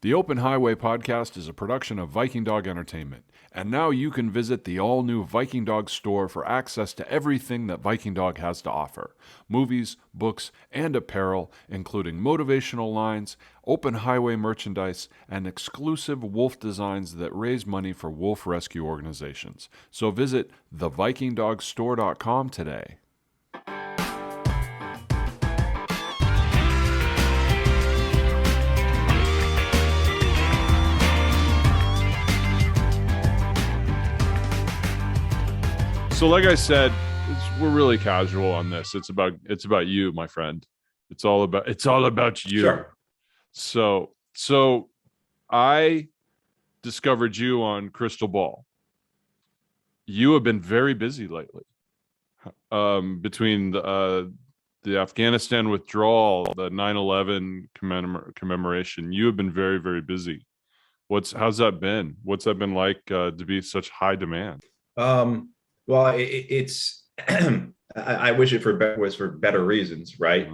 The Open Highway podcast is a production of Viking Dog Entertainment, and now you can visit the all-new Viking Dog store for access to everything that Viking Dog has to offer. Movies, books, and apparel, including motivational lines, open highway merchandise, and exclusive wolf designs that raise money for wolf rescue organizations. So visit thevikingdogstore.com today. So like I said, we're really casual on this. It's about you, my friend. It's all about you. Sure. So I discovered you on Crystal Ball. You have been very busy lately. Between the Afghanistan withdrawal, the 9/11 commemoration, you have been very, very busy. How's that been? What's that been like to be such high demand? Well, it's I wish it was for better reasons, right?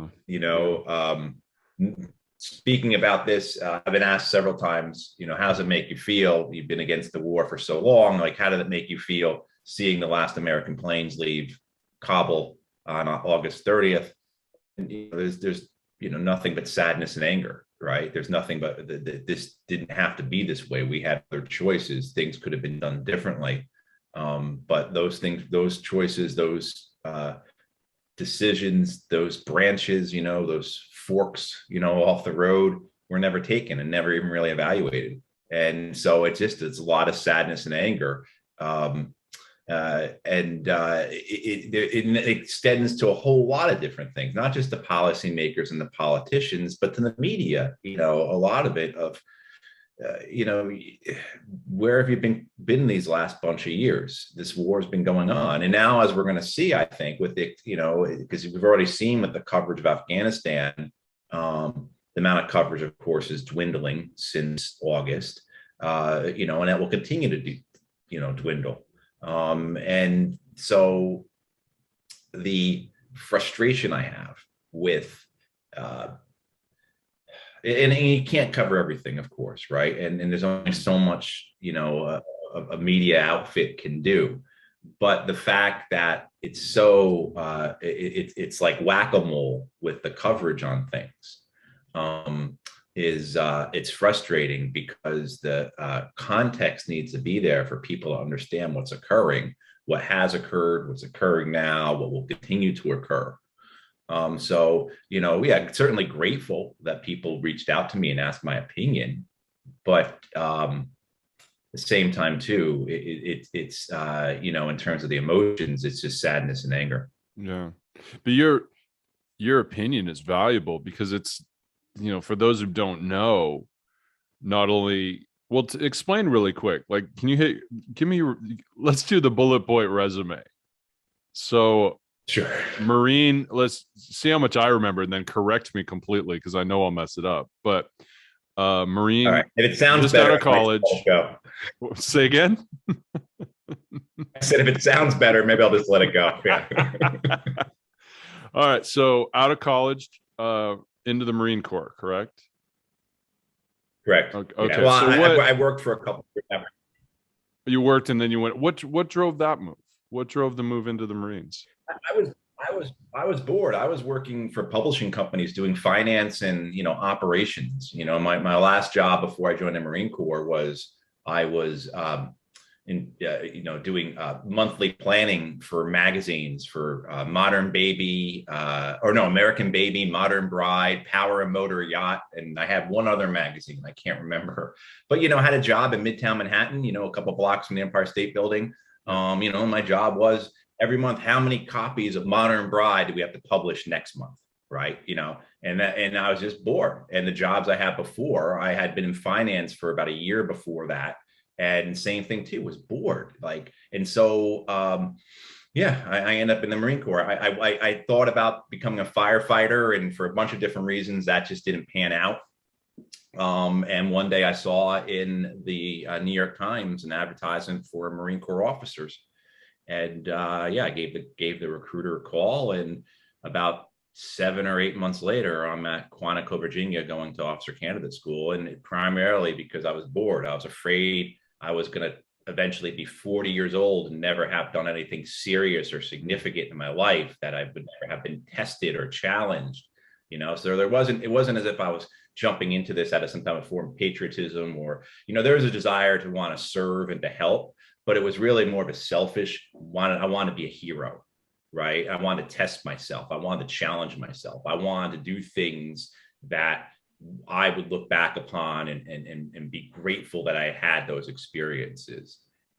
Speaking about this, I've been asked several times, how does it make you feel? You've been against the war for so long. Like, how did it make you feel seeing the last American planes leave Kabul on August 30th? And, there's nothing but sadness and anger, right? There's nothing but this didn't have to be this way. We had other choices. Things could have been done differently. But those things, those choices, those decisions, those branches, those forks, off the road were never taken and never even really evaluated. And so it's a lot of sadness and anger. It extends to a whole lot of different things, not just the policymakers and the politicians, but to the media, a lot of it where have you been these last bunch of years? This war has been going on. And now, as we're going to see, I think with it, because we've already seen with the coverage of Afghanistan, the amount of coverage, of course, is dwindling since August, and that will continue to dwindle. And so the frustration I have with, and you can't cover everything, of course, right? And there's only so much, a media outfit can do. But the fact that it's so, it's like whack-a-mole with the coverage on things, it's frustrating because the context needs to be there for people to understand what's occurring, what has occurred, what's occurring now, what will continue to occur. Certainly grateful that people reached out to me and asked my opinion, but at the same time too, it's in terms of the emotions, it's just sadness and anger. Yeah, but your opinion is valuable because it's, for those who don't know, not only, well, to explain really quick, like, let's do the bullet point resume. So. Sure. Marine, let's see how much I remember and then correct me completely because I know I'll mess it up. But Marine, all right. If it sounds just better, out of college. Go. Say again? I said, if it sounds better, maybe I'll just let it go. Yeah. All right. So out of college, into the Marine Corps, correct? Correct. Okay. Yeah. Well, so I worked for a couple of years. You worked and then you went. What drove that move? What drove the move into the Marines? I was bored. I was working for publishing companies doing finance and, operations. My last job before I joined the Marine Corps was I was doing monthly planning for magazines for Modern Baby, American Baby, Modern Bride, Power and Motor Yacht. And I had one other magazine. I can't remember, but, I had a job in Midtown Manhattan, a couple blocks from the Empire State Building. My job was every month, how many copies of Modern Bride do we have to publish next month? Right. And I was just bored. And the jobs I had before, I had been in finance for about a year before that. And same thing too, was bored. I ended up in the Marine Corps. I thought about becoming a firefighter, and for a bunch of different reasons, that just didn't pan out. And one day I saw in the New York Times an advertisement for Marine Corps officers. And I gave the recruiter a call, and about 7 or 8 months later, I'm at Quantico, Virginia, going to officer candidate school. And primarily because I was bored. I was afraid I was going to eventually be 40 years old and never have done anything serious or significant in my life, that I would never have been tested or challenged, So it wasn't as if I was jumping into this out of some type of form of patriotism, or, there was a desire to want to serve and to help, but it was really more of a selfish, I wanted to be a hero, right? I wanted to test myself. I wanted to challenge myself. I wanted to do things that I would look back upon and be grateful that I had those experiences.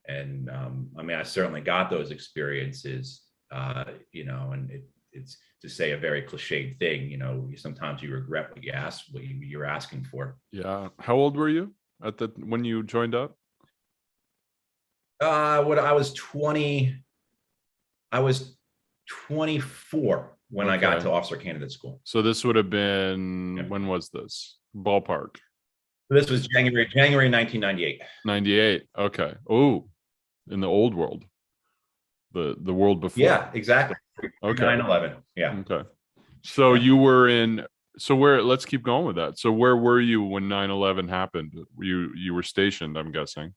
And I certainly got those experiences, and it's, to say a very cliched thing, sometimes you regret what you asked, what you're asking for. Yeah. How old were you when you joined up? What I was 20, I was 24 when I got to officer candidate school. So this would have been, when was this? Ballpark. This was January 1998. 98. Okay. Oh, in the old world. The world before. Yeah, exactly. Okay. 9/11. Yeah. Okay. So you were in, let's keep going with that. So where were you when 9/11 happened? You were stationed, I'm guessing.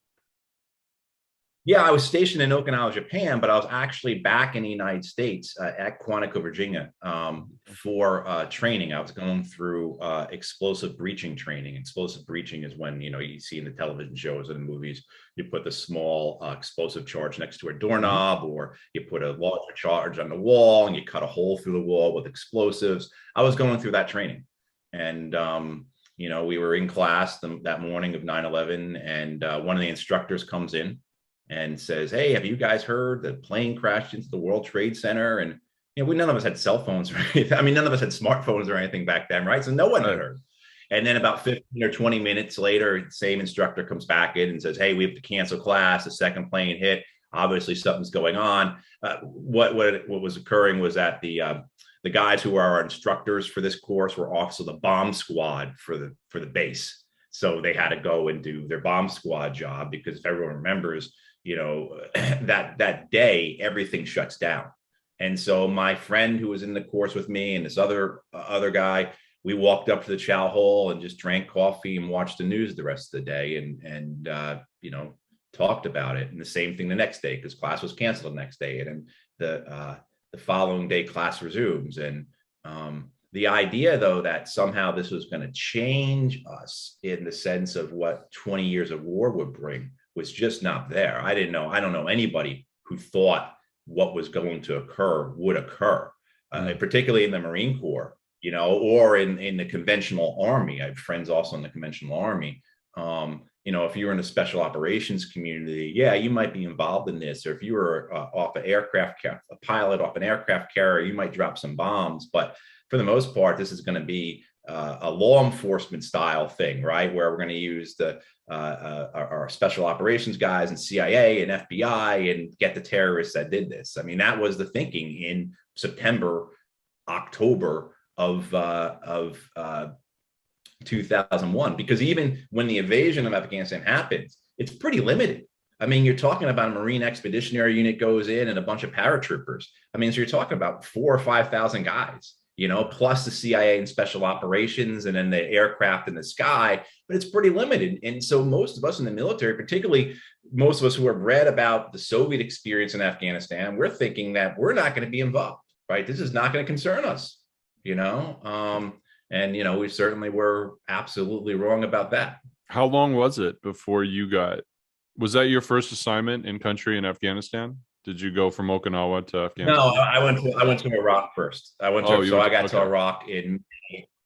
Yeah, I was stationed in Okinawa, Japan, but I was actually back in the United States at Quantico, Virginia, for training. I was going through explosive breaching training. Explosive breaching is when, you see in the television shows and the movies, you put the small explosive charge next to a doorknob, or you put a larger charge on the wall and you cut a hole through the wall with explosives. I was going through that training. And, we were in class that morning of 9/11, and one of the instructors comes in and says, "Hey, have you guys heard the plane crashed into the World Trade Center?" And none of us had cell phones or anything. I mean, none of us had smartphones or anything back then, right? So no one had heard. And then about 15 or 20 minutes later, the same instructor comes back in and says, "Hey, we have to cancel class. The second plane hit. Obviously, something's going on." What was occurring was that the guys who are our instructors for this course were also the bomb squad for the base. So they had to go and do their bomb squad job, because if everyone remembers, that day, everything shuts down. And so my friend who was in the course with me and this other guy, we walked up to the chow hall and just drank coffee and watched the news the rest of the day, and talked about it. And the same thing the next day, because class was canceled the next day. And then the following day, class resumes. And the idea, though, that somehow this was going to change us in the sense of what 20 years of war would bring was just not there. I don't know anybody who thought what was going to occur would occur, particularly in the Marine Corps, or in the conventional Army. I have friends also in the conventional Army. If you were in a special operations community, yeah, you might be involved in this. Or if you were a pilot off an aircraft carrier, you might drop some bombs. But for the most part, this is going to be a law enforcement style thing, right? Where we're going to use our special operations guys and CIA and FBI and get the terrorists that did this. I mean, that was the thinking in September, October of 2001, because even when the invasion of Afghanistan happens, it's pretty limited. I mean, you're talking about a Marine Expeditionary Unit goes in and a bunch of paratroopers. I mean, so you're talking about 4,000 or 5,000 guys, plus the CIA and special operations, and then the aircraft in the sky, but it's pretty limited. And so most of us in the military, particularly most of us who are bred about the Soviet experience in Afghanistan, we're thinking that we're not going to be involved, right? This is not going to concern us, and, we certainly were absolutely wrong about that. How long was it before was that your first assignment in country in Afghanistan? Did you go from Okinawa to Afghanistan? No, I went to Iraq first. I got to Iraq in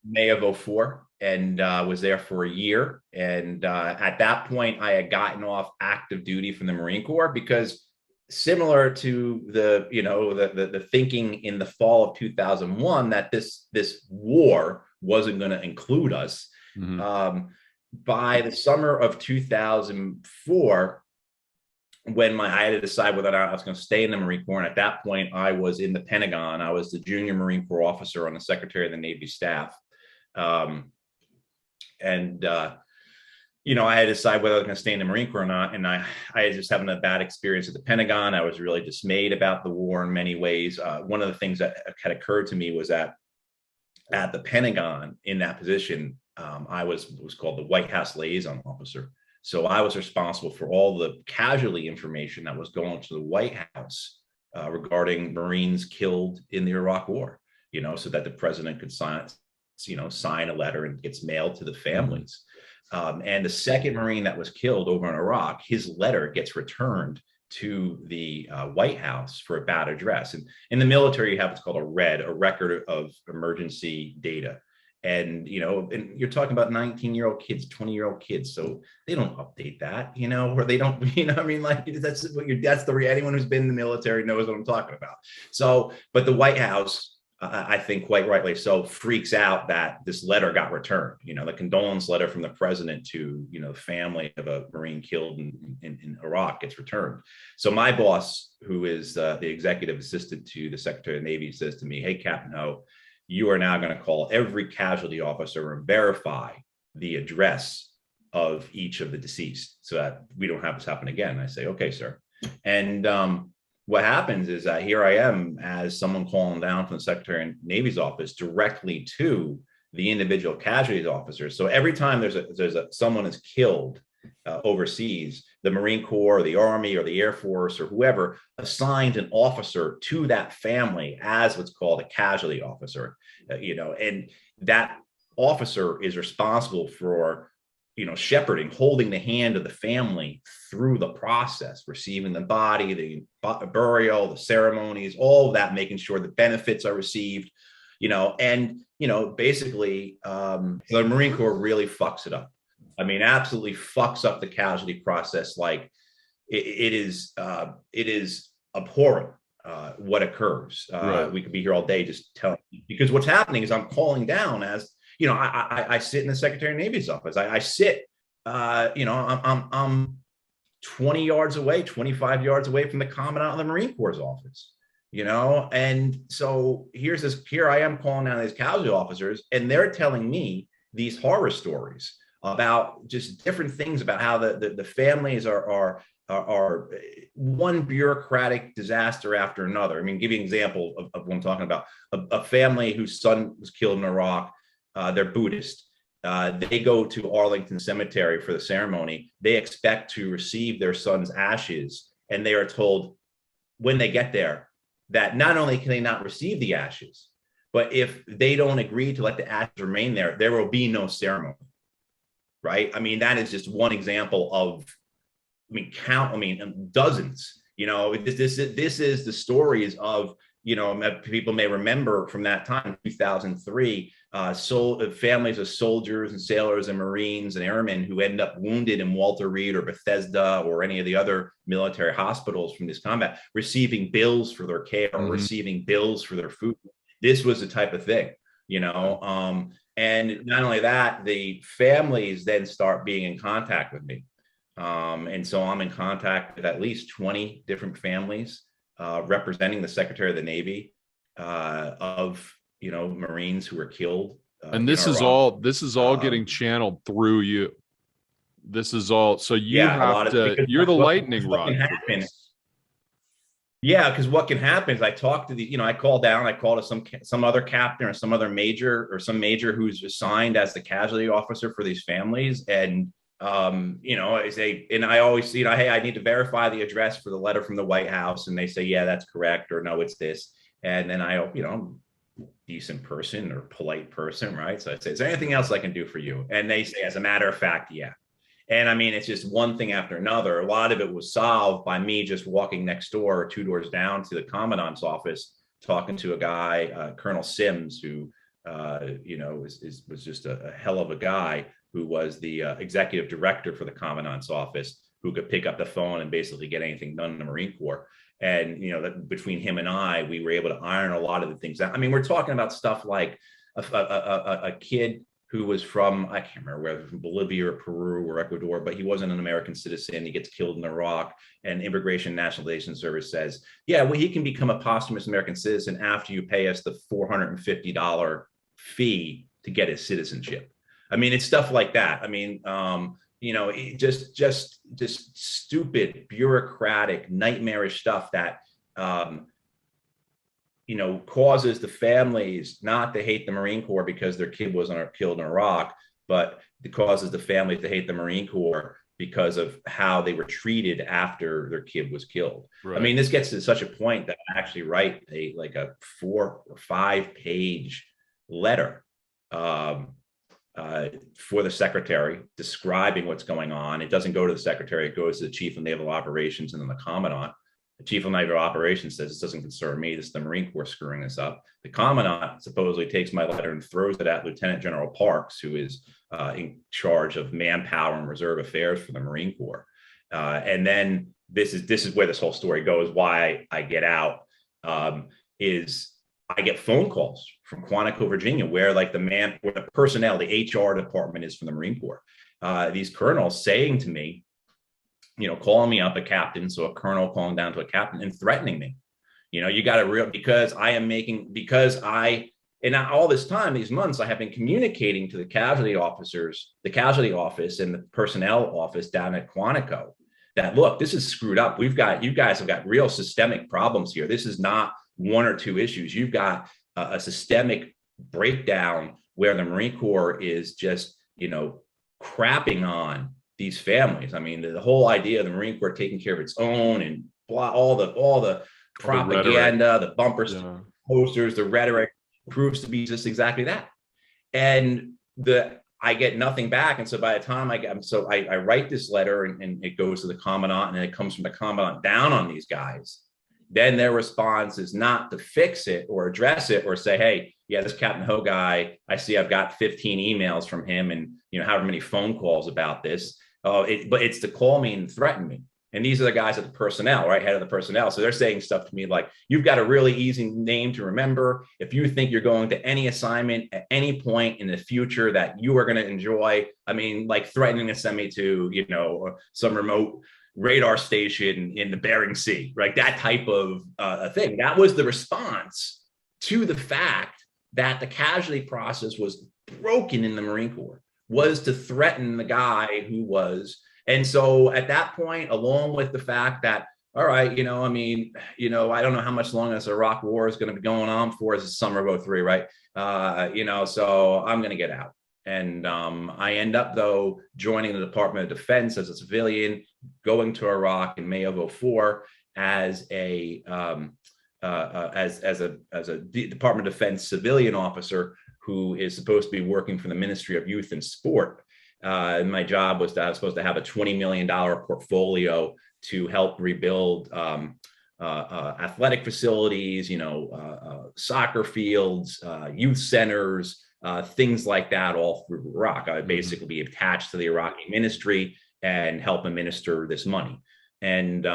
May of 2004 and was there for a year. And at that point, I had gotten off active duty from the Marine Corps, because similar to the thinking in the fall of 2001 that this war wasn't going to include us. Mm-hmm. By the summer of 2004, when I had to decide whether or not I was going to stay in the Marine Corps, and at that point I was in the Pentagon. I was the junior Marine Corps officer on the Secretary of the Navy staff, I had to decide whether I was going to stay in the Marine Corps or not. And I was just having a bad experience at the Pentagon. I was really dismayed about the war in many ways. One of the things that had occurred to me was that at the Pentagon in that position, I was called the White House liaison officer. So I was responsible for all the casualty information that was going to the White House regarding Marines killed in the Iraq War, so that the president could sign a letter and gets mailed to the families. And the second Marine that was killed over in Iraq, his letter gets returned to the White House for a bad address. And in the military, you have what's called a record of emergency data. And, and you're talking about 19-year-old kids, 20-year-old kids. So they don't update that, or they don't, I mean, like that's anyone who's been in the military knows what I'm talking about. So, but the White House, I think quite rightly so, freaks out that this letter got returned, the condolence letter from the president to, the family of a Marine killed in Iraq gets returned. So my boss, who is the executive assistant to the Secretary of the Navy, says to me, "Hey, Captain Hoh, you are now going to call every casualty officer and verify the address of each of the deceased so that we don't have this happen again." I say, "Okay, sir." And what happens is that here I am as someone calling down from the Secretary of Navy's office directly to the individual casualties officers. So every time someone is killed overseas, the Marine Corps or the Army or the Air Force or whoever assigns an officer to that family as what's called a casualty officer, and that officer is responsible for shepherding, holding the hand of the family through the process, receiving the body, the burial, the ceremonies, all of that, making sure the benefits are received, and, basically the Marine Corps really fucks it up. I mean, absolutely fucks up the casualty process. Like it is abhorrent what occurs. Right. We could be here all day just telling, because what's happening is I'm calling down as, I sit in the Secretary of Navy's office. I sit, I'm 20 yards away, 25 yards away from the Commandant of the Marine Corps' office, and so here I am calling down these casualty officers, and they're telling me these horror stories about just different things about how the families are one bureaucratic disaster after another. I mean, give you an example of what I'm talking about. A family whose son was killed in Iraq. They're Buddhist. They go to Arlington Cemetery for the ceremony. They expect to receive their son's ashes, and they are told when they get there that not only can they not receive the ashes, but if they don't agree to let the ashes remain there, there will be no ceremony. Right? I mean, that is just one example of, dozens. This is the stories of, people may remember from that time, 2003, families of soldiers and sailors and Marines and airmen who end up wounded in Walter Reed or Bethesda or any of the other military hospitals from this combat, receiving bills for their care, or receiving bills for their food. This was the type of thing, and not only that, the families then start being in contact with me. And so I'm in contact with at least 20 different families representing the Secretary of the Navy of, Marines who were killed. And this is all getting channeled through you. This is all. So you're the lightning rod. Yeah, because what can happen is I talk to I call to some other captain or some other major or some major who's assigned as the casualty officer for these families. And, and I always hey, I need to verify the address for the letter from the White House. And they say, yeah, that's correct. Or no, it's this. And then I'm a decent person or polite person, right? So I say, is there anything else I can do for you? And they say, as a matter of fact, yeah. And I mean, it's just one thing after another. A lot of it was solved by me just walking next door or 2 doors down to the commandant's office, talking to a guy, Colonel Sims, who, was just a hell of a guy, who was the executive director for the commandant's office, who could pick up the phone and basically get anything done in the Marine Corps. And, between him and I, we were able to iron a lot of the things out. I mean, we're talking about stuff like a kid who was from, I can't remember whether from Bolivia or Peru or Ecuador, but he wasn't an American citizen. He gets killed in Iraq, and Immigration and Nationalization Service says, yeah, well, he can become a posthumous American citizen after you pay us the $450 fee to get his citizenship. I mean, it's stuff like that. I mean, just stupid, bureaucratic, nightmarish stuff that causes the families not to hate the Marine Corps because their kid was killed in Iraq, but it causes the families to hate the Marine Corps because of how they were treated after their kid was killed. Right. I mean, this gets to such a point that I actually write a 4 or 5 page letter for the secretary describing what's going on. It doesn't go to the secretary, it goes to the chief of naval operations and then the commandant. The chief of naval operations says, this doesn't concern me. This is the Marine Corps screwing this up. The commandant supposedly takes my letter and throws it at Lieutenant General Parks, who is in charge of manpower and reserve affairs for the Marine Corps. And then this is where this whole story goes. Why I get out is I get phone calls from Quantico, Virginia, where the personnel, the HR department is from the Marine Corps. These colonels saying to me, calling me up a captain, so a colonel calling down to a captain and threatening me. You got and all this time, these months, I have been communicating to the casualty officers, the casualty office and the personnel office down at Quantico that, look, this is screwed up. You guys have got real systemic problems here. This is not 1 or 2 issues. You've got a systemic breakdown where the Marine Corps is just, crapping on these families. I mean, the whole idea of the Marine Corps taking care of its own and blah, all the propaganda, the bumpers, posters, the rhetoric proves to be just exactly that. And I get nothing back. And so by the time I write this letter and it goes to the commandant and it comes from the commandant down on these guys, then their response is not to fix it or address it or say, hey, yeah, this Captain Hoh guy, I see I've got 15 emails from him and, however many phone calls about this. But it's to call me and threaten me. And these are the guys at the personnel, right? Head of the personnel. So they're saying stuff to me like, you've got a really easy name to remember. If you think you're going to any assignment at any point in the future that you are going to enjoy, I mean, like threatening to send me to, some remote radar station in the Bering Sea, right? That type of thing. That was the response to the fact that the casualty process was broken in the Marine Corps, was to threaten the guy who was. And so at that point, along with the fact that, all right, I don't know how much longer this Iraq war is going to be going on for, as the summer of 2003, right? So I'm going to get out. And I end up, though, joining the Department of Defense as a civilian, going to Iraq in May of 2004 as a Department of Defense civilian officer who is supposed to be working for the Ministry of Youth and Sport. And my job was I was supposed to have a $20 million portfolio to help rebuild athletic facilities, soccer fields, youth centers, things like that, all through Iraq. I would basically be attached to the Iraqi ministry and help administer this money. And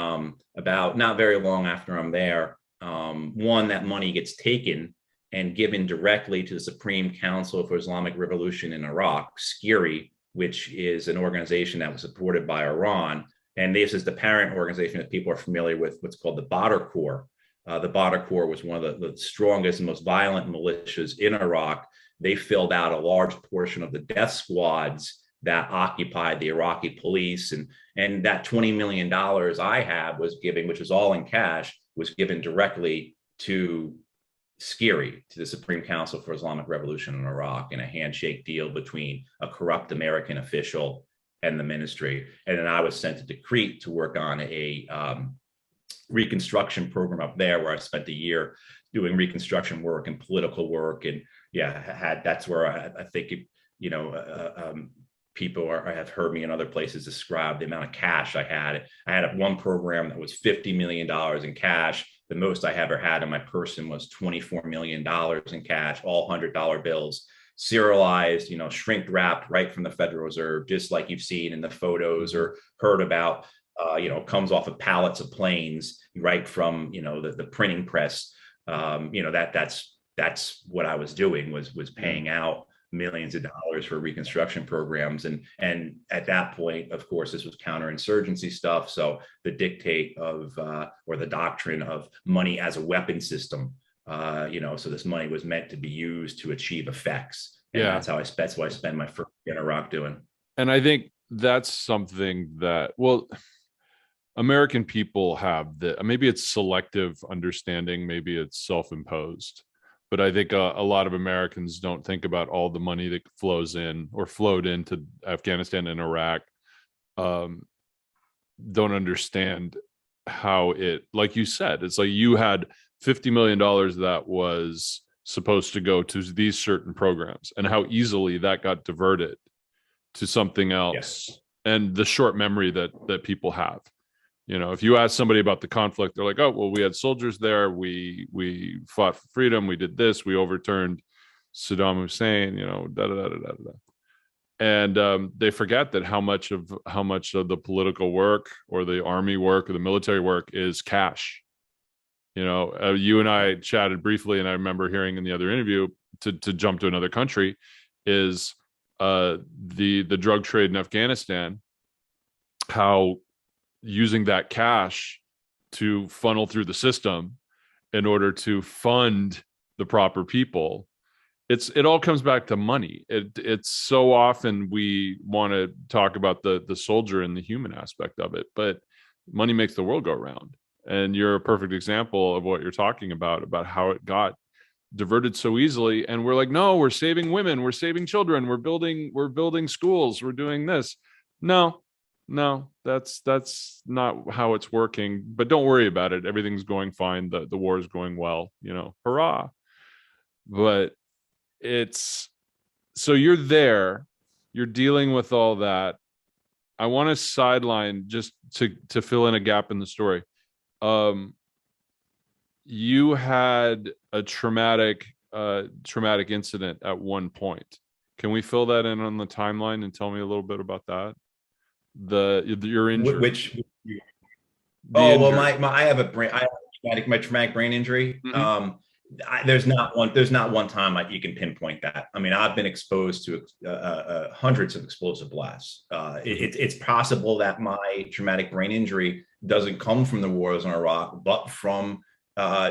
about not very long after I'm there, that money gets taken and given directly to the Supreme Council for Islamic Revolution in Iraq, SCIRI, which is an organization that was supported by Iran. And this is the parent organization that people are familiar with, what's called the Badr Corps. The Badr Corps was one of the strongest and most violent militias in Iraq. They filled out a large portion of the death squads that occupied the Iraqi police. And that $20 million I have was given, which was all in cash, was given directly to SCIRI, to the Supreme Council for Islamic Revolution in Iraq, in a handshake deal between a corrupt American official and the ministry. And then I was sent to Crete to work on a reconstruction program up there, where I spent a year doing reconstruction work and political work. And that's where I think, people have heard me in other places describe the amount of cash I had. I had one program that was $50 million in cash. The most I ever had in my person was $24 million in cash, all $100 bills, serialized, shrink wrapped right from the Federal Reserve, just like you've seen in the photos or heard about, comes off of pallets of planes right from, the printing press. That's what I was doing, was paying out millions of dollars for reconstruction programs. And at that point, of course, this was counterinsurgency stuff. So the dictate of, or the doctrine of money as a weapon system, so this money was meant to be used to achieve effects. And that's what I spend my first year in Iraq doing. And I think that's something that, American people have the, maybe it's selective understanding, maybe it's self-imposed, but I think a lot of Americans don't think about all the money that flows in or flowed into Afghanistan and Iraq. Um, don't understand how it, like you said, it's like you had $50 million that was supposed to go to these certain programs, and how easily that got diverted to something else. Yes. And the short memory that people have. You know, if you ask somebody about the conflict, they're like, "Oh, well, we had soldiers there. We fought for freedom. We did this. We overturned Saddam Hussein." You know, da da da da da da. And they forget that how much of the political work or the army work or the military work is cash. You know, you and I chatted briefly, and I remember hearing in the other interview, to jump to another country, is the drug trade in Afghanistan, how using that cash to funnel through the system in order to fund the proper people. It all comes back to money. It's so often we want to talk about the soldier and the human aspect of it, but money makes the world go round. And you're a perfect example of what you're talking about how it got diverted so easily. And we're like, no, we're saving women, we're saving children, we're building schools, we're doing this. No, no, that's not how it's working. But don't worry about it. Everything's going fine. The war is going well, you know, hurrah. But it's, so you're there, you're dealing with all that. I want to sideline just to fill in a gap in the story. Um, you had a traumatic incident at one point. Can we fill that in on the timeline and tell me a little bit about that? Your injury, Which the well, injury. I have my traumatic brain injury. Mm-hmm. There's not one time you can pinpoint that. I mean, I've been exposed to hundreds of explosive blasts. It's possible that my traumatic brain injury doesn't come from the wars in Iraq, but from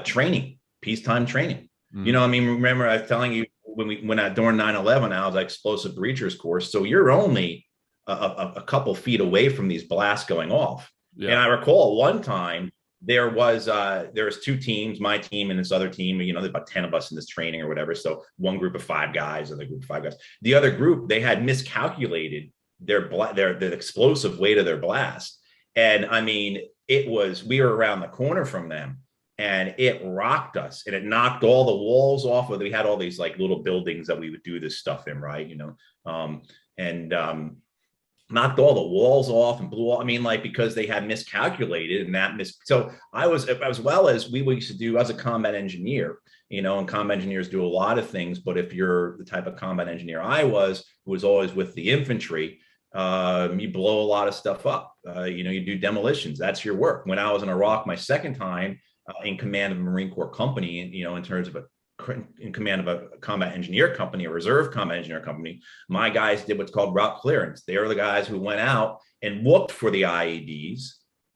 training, peacetime training. Mm-hmm. You know, I mean, remember I was telling you during 9/11, I was like explosive breachers course. So you're only a couple feet away from these blasts going off. Yeah. And I recall one time there was two teams, my team and this other team. You know, there's about 10 of us in this training or whatever. So one group of 5 guys, other group of 5 guys. The other group, they had miscalculated the explosive weight of their blast. And I mean, we were around the corner from them, and it rocked us, and it knocked all the walls off. We had all these like little buildings that we would do this stuff in, right? You know, knocked all the walls off and blew all, I mean, like, because they had miscalculated and so I was, as well as we used to do as a combat engineer, you know, and combat engineers do a lot of things. But if you're the type of combat engineer I was, who was always with the infantry, you blow a lot of stuff up. You know, you do demolitions. That's your work. When I was in Iraq, my second time in command of a Marine Corps company, you know, in terms of in command of a combat engineer company, a reserve combat engineer company, my guys did what's called route clearance. They are the guys who went out and looked for the IEDs,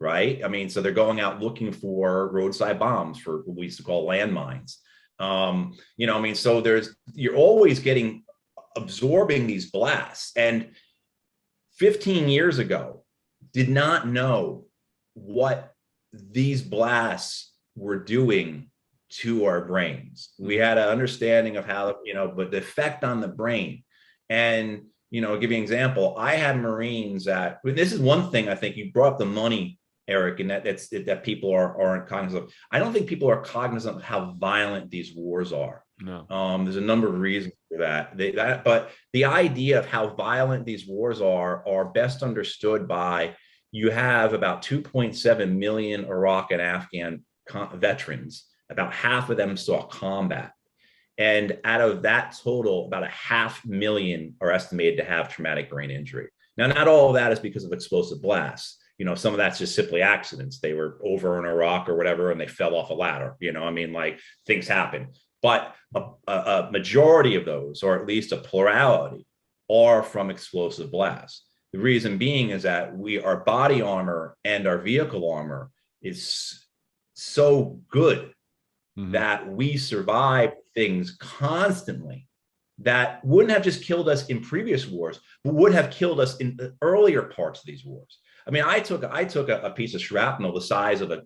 right? I mean, so they're going out looking for roadside bombs, for what we used to call landmines. You know, I mean, so you're always absorbing these blasts. And 15 years ago, did not know what these blasts were doing to our brains. We had an understanding of how, you know, but the effect on the brain. And, you know, I'll give you an example. I had Marines this is one thing, I think you brought up the money, Eric, and that people aren't cognizant of. I don't think people are cognizant of how violent these wars are. No. There's a number of reasons for that. But the idea of how violent these wars are best understood by, you have about 2.7 million Iraq and Afghan veterans. About half of them saw combat. And out of that total, about 500,000 are estimated to have traumatic brain injury. Now, not all of that is because of explosive blasts. You know, some of that's just simply accidents. They were over in Iraq or whatever, and they fell off a ladder. You know, I mean, like, things happen. But a majority of those, or at least a plurality, are from explosive blasts. The reason being is that our body armor and our vehicle armor is so good that we survive things constantly that wouldn't have just killed us in previous wars, but would have killed us in the earlier parts of these wars. I mean, I took a piece of shrapnel the size of a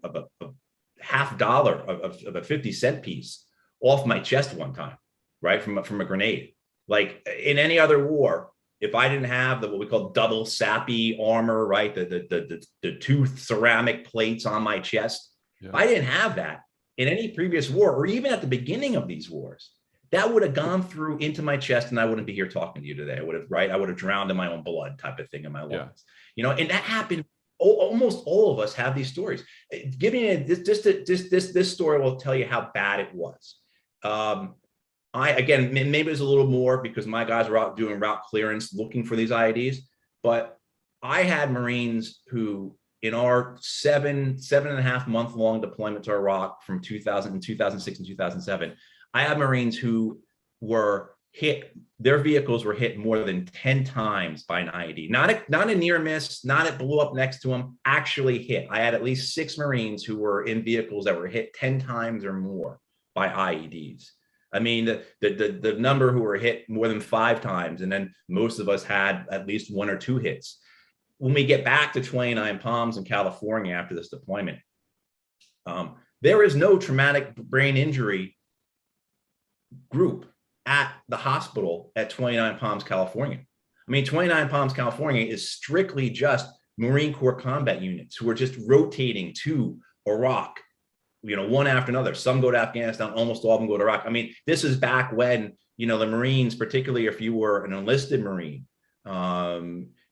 $50 of a 50-cent piece off my chest one time, right, from a grenade. Like in any other war, if I didn't have what we call double sappy armor, right, the two ceramic plates on my chest, if I didn't have that in any previous war, or even at the beginning of these wars, that would have gone through into my chest, and I wouldn't be here talking to you today. I would have drowned in my own blood, type of thing, in my lungs. And that happened. Almost all of us have these stories. Giving it this story will tell you how bad it was. Again, maybe there's a little more because my guys were out doing route clearance looking for these IEDs, but I had Marines who, in our 7.5 month long deployment to Iraq from 2006 and 2007, I have Marines who were hit, their vehicles were hit more than 10 times by an IED. Not a near miss, not it blew up next to them, actually hit. I had at least 6 Marines who were in vehicles that were hit 10 times or more by IEDs. I mean, the number who were hit more than 5 times, and then most of us had at least 1 or 2 hits. When we get back to 29 Palms in California after this deployment, there is no traumatic brain injury group at the hospital at 29 Palms, California. I mean, 29 Palms, California is strictly just Marine Corps combat units who are just rotating to Iraq, one after another. Some go to Afghanistan, almost all of them go to Iraq. I mean, this is back when, the Marines, particularly if you were an enlisted Marine,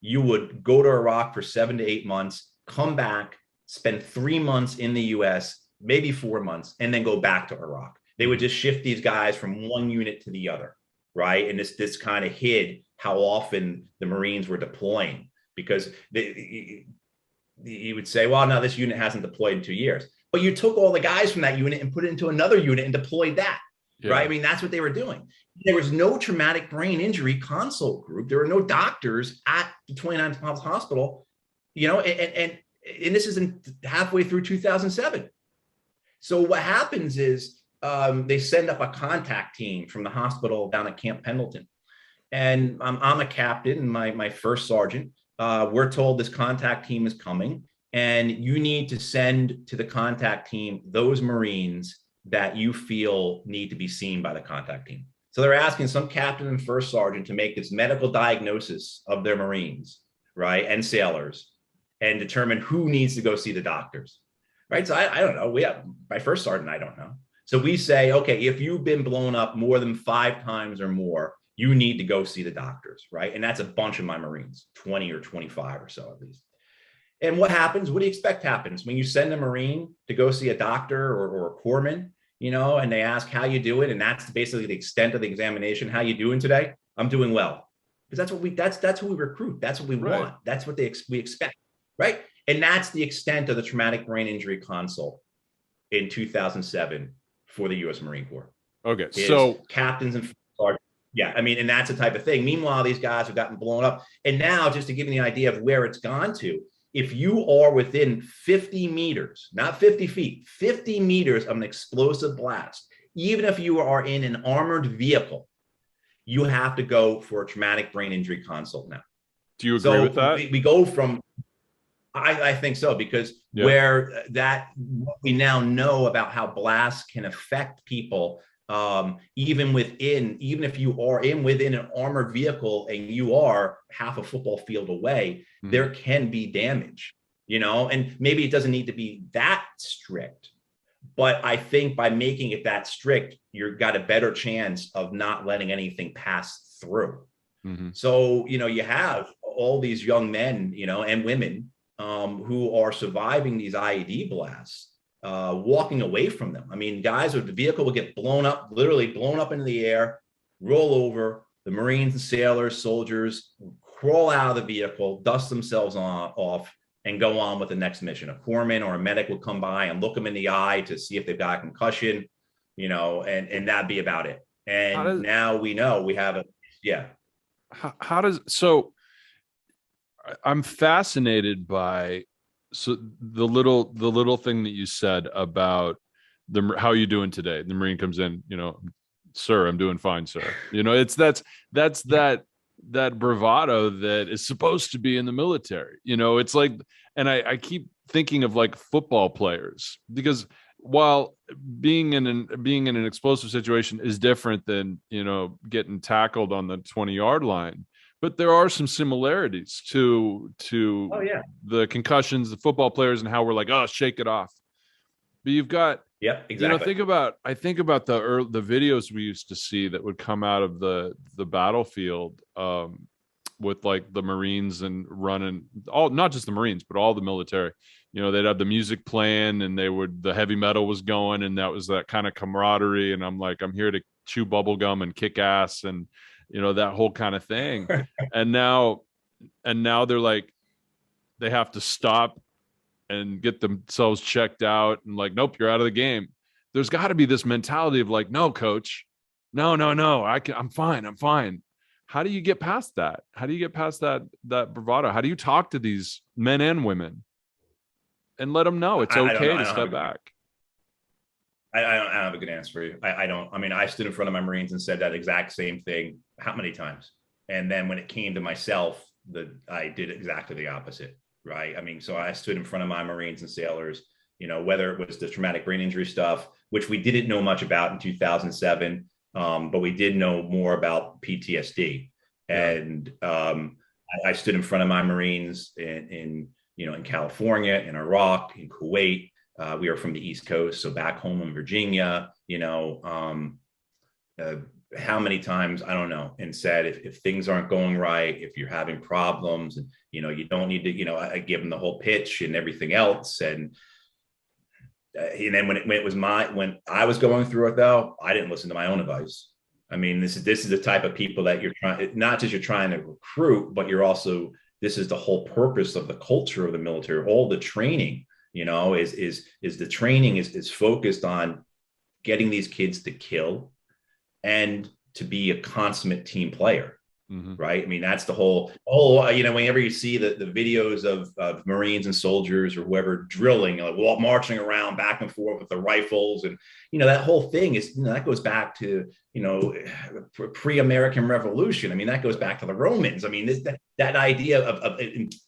you would go to Iraq for 7 to 8 months, come back, spend 3 months in the US, maybe 4 months, and then go back to Iraq. They would just shift these guys from one unit to the other, right? And this kind of hid how often the Marines were deploying, because you would say, well, no, this unit hasn't deployed in 2 years. But you took all the guys from that unit and put it into another unit and deployed that, right? I mean, that's what they were doing. There was no traumatic brain injury consult group. There were no doctors at the 29 Palms Hospital, and this isn't halfway through 2007. So what happens is, they send up a contact team from the hospital down at Camp Pendleton. And I'm a captain, and my first sergeant, we're told this contact team is coming, and you need to send to the contact team those Marines that you feel need to be seen by the contact team. So they're asking some captain and first sergeant to make this medical diagnosis of their Marines, right, and sailors, and determine who needs to go see the doctors, right? So I don't know. We have my first sergeant, I don't know. So we say, okay, if you've been blown up more than 5 times or more, you need to go see the doctors, right? And that's a bunch of my Marines, 20 or 25 or so at least. And what happens? What do you expect happens when you send a Marine to go see a doctor or a corpsman, and they ask how you doing, and that's basically the extent of the examination. How you doing today? I'm doing well, because that's who we recruit. That's what we want. That's what we expect, right? And that's the extent of the traumatic brain injury consult in 2007. For the U.S. Marine Corps. Okay, so captains and sergeants. Yeah, I mean, and that's the type of thing. Meanwhile, these guys have gotten blown up. And now, just to give you the idea of where it's gone to, if you are within 50 meters, not 50 feet, 50 meters of an explosive blast, even if you are in an armored vehicle, you have to go for a traumatic brain injury consult now. Do you agree with that? We go from... I think so, because what we now know about how blasts can affect people, even if you are within an armored vehicle and you are half a football field away, there can be damage, and maybe it doesn't need to be that strict, but I think by making it that strict, you've got a better chance of not letting anything pass through. So, you have all these young men, and women, who are surviving these IED blasts, walking away from them. I mean, guys with the vehicle will get literally blown up into the air, roll over. The Marines and sailors, soldiers crawl out of the vehicle, dust themselves off, and go on with the next mission. A corpsman or a medic will come by and look them in the eye to see if they've got a concussion, and that'd be about it. And now we know we have I'm fascinated by the little thing that you said about how you doing today. The Marine comes in, sir, I'm doing fine, sir. You know, that's that bravado that is supposed to be in the military. You know, it's like, and I keep thinking of like football players, because while being in an explosive situation is different than, you know, getting tackled on the 20-yard line, but there are some similarities to Oh yeah. the concussions, the football players, and how we're like, oh, shake it off. But you've got, Yep, you know, exactly. I think about the videos we used to see that would come out of the battlefield, with like the Marines and running, all, not just the Marines, but all the military. You know, they'd have the music playing, and the heavy metal was going, and that was that kind of camaraderie. And I'm like, I'm here to chew bubble gum and kick ass, and, you know, that whole kind of thing. And now, they're like, they have to stop and get themselves checked out, and like, nope, you're out of the game. There's got to be this mentality of like, no, coach, no, I'm fine. How do you get past that? How do you get past that bravado? How do you talk to these men and women and let them know it's I don't know. okay to step back? I don't have a good answer for you. I don't. I mean, I stood in front of my Marines and said that exact same thing how many times? And then when it came to myself, I did exactly the opposite, right? I mean, so I stood in front of my Marines and sailors, you know, whether it was the traumatic brain injury stuff, which we didn't know much about in 2007, but we did know more about PTSD. Yeah. And I stood in front of my Marines you know, in California, in Iraq, in Kuwait. We are from the East Coast, so back home in Virginia, you know, how many times, I don't know, and said, if things aren't going right, if you're having problems, and, you know, you don't need to, you know, I give them the whole pitch and everything else. And then when I was going through it, though, I didn't listen to my own advice. I mean, this is the type of people that you're trying, not just you're trying to recruit, but you're also, this is the whole purpose of the culture of the military. All the training, you know, is the training is focused on getting these kids to kill and to be a consummate team player. Mm-hmm. Right. I mean, that's the whole, you know, whenever you see the videos of Marines and soldiers or whoever drilling, like, marching around back and forth with the rifles, and, you know, that whole thing is, you know, that goes back to, you know, pre-American Revolution. I mean, that goes back to the Romans. I mean, that idea of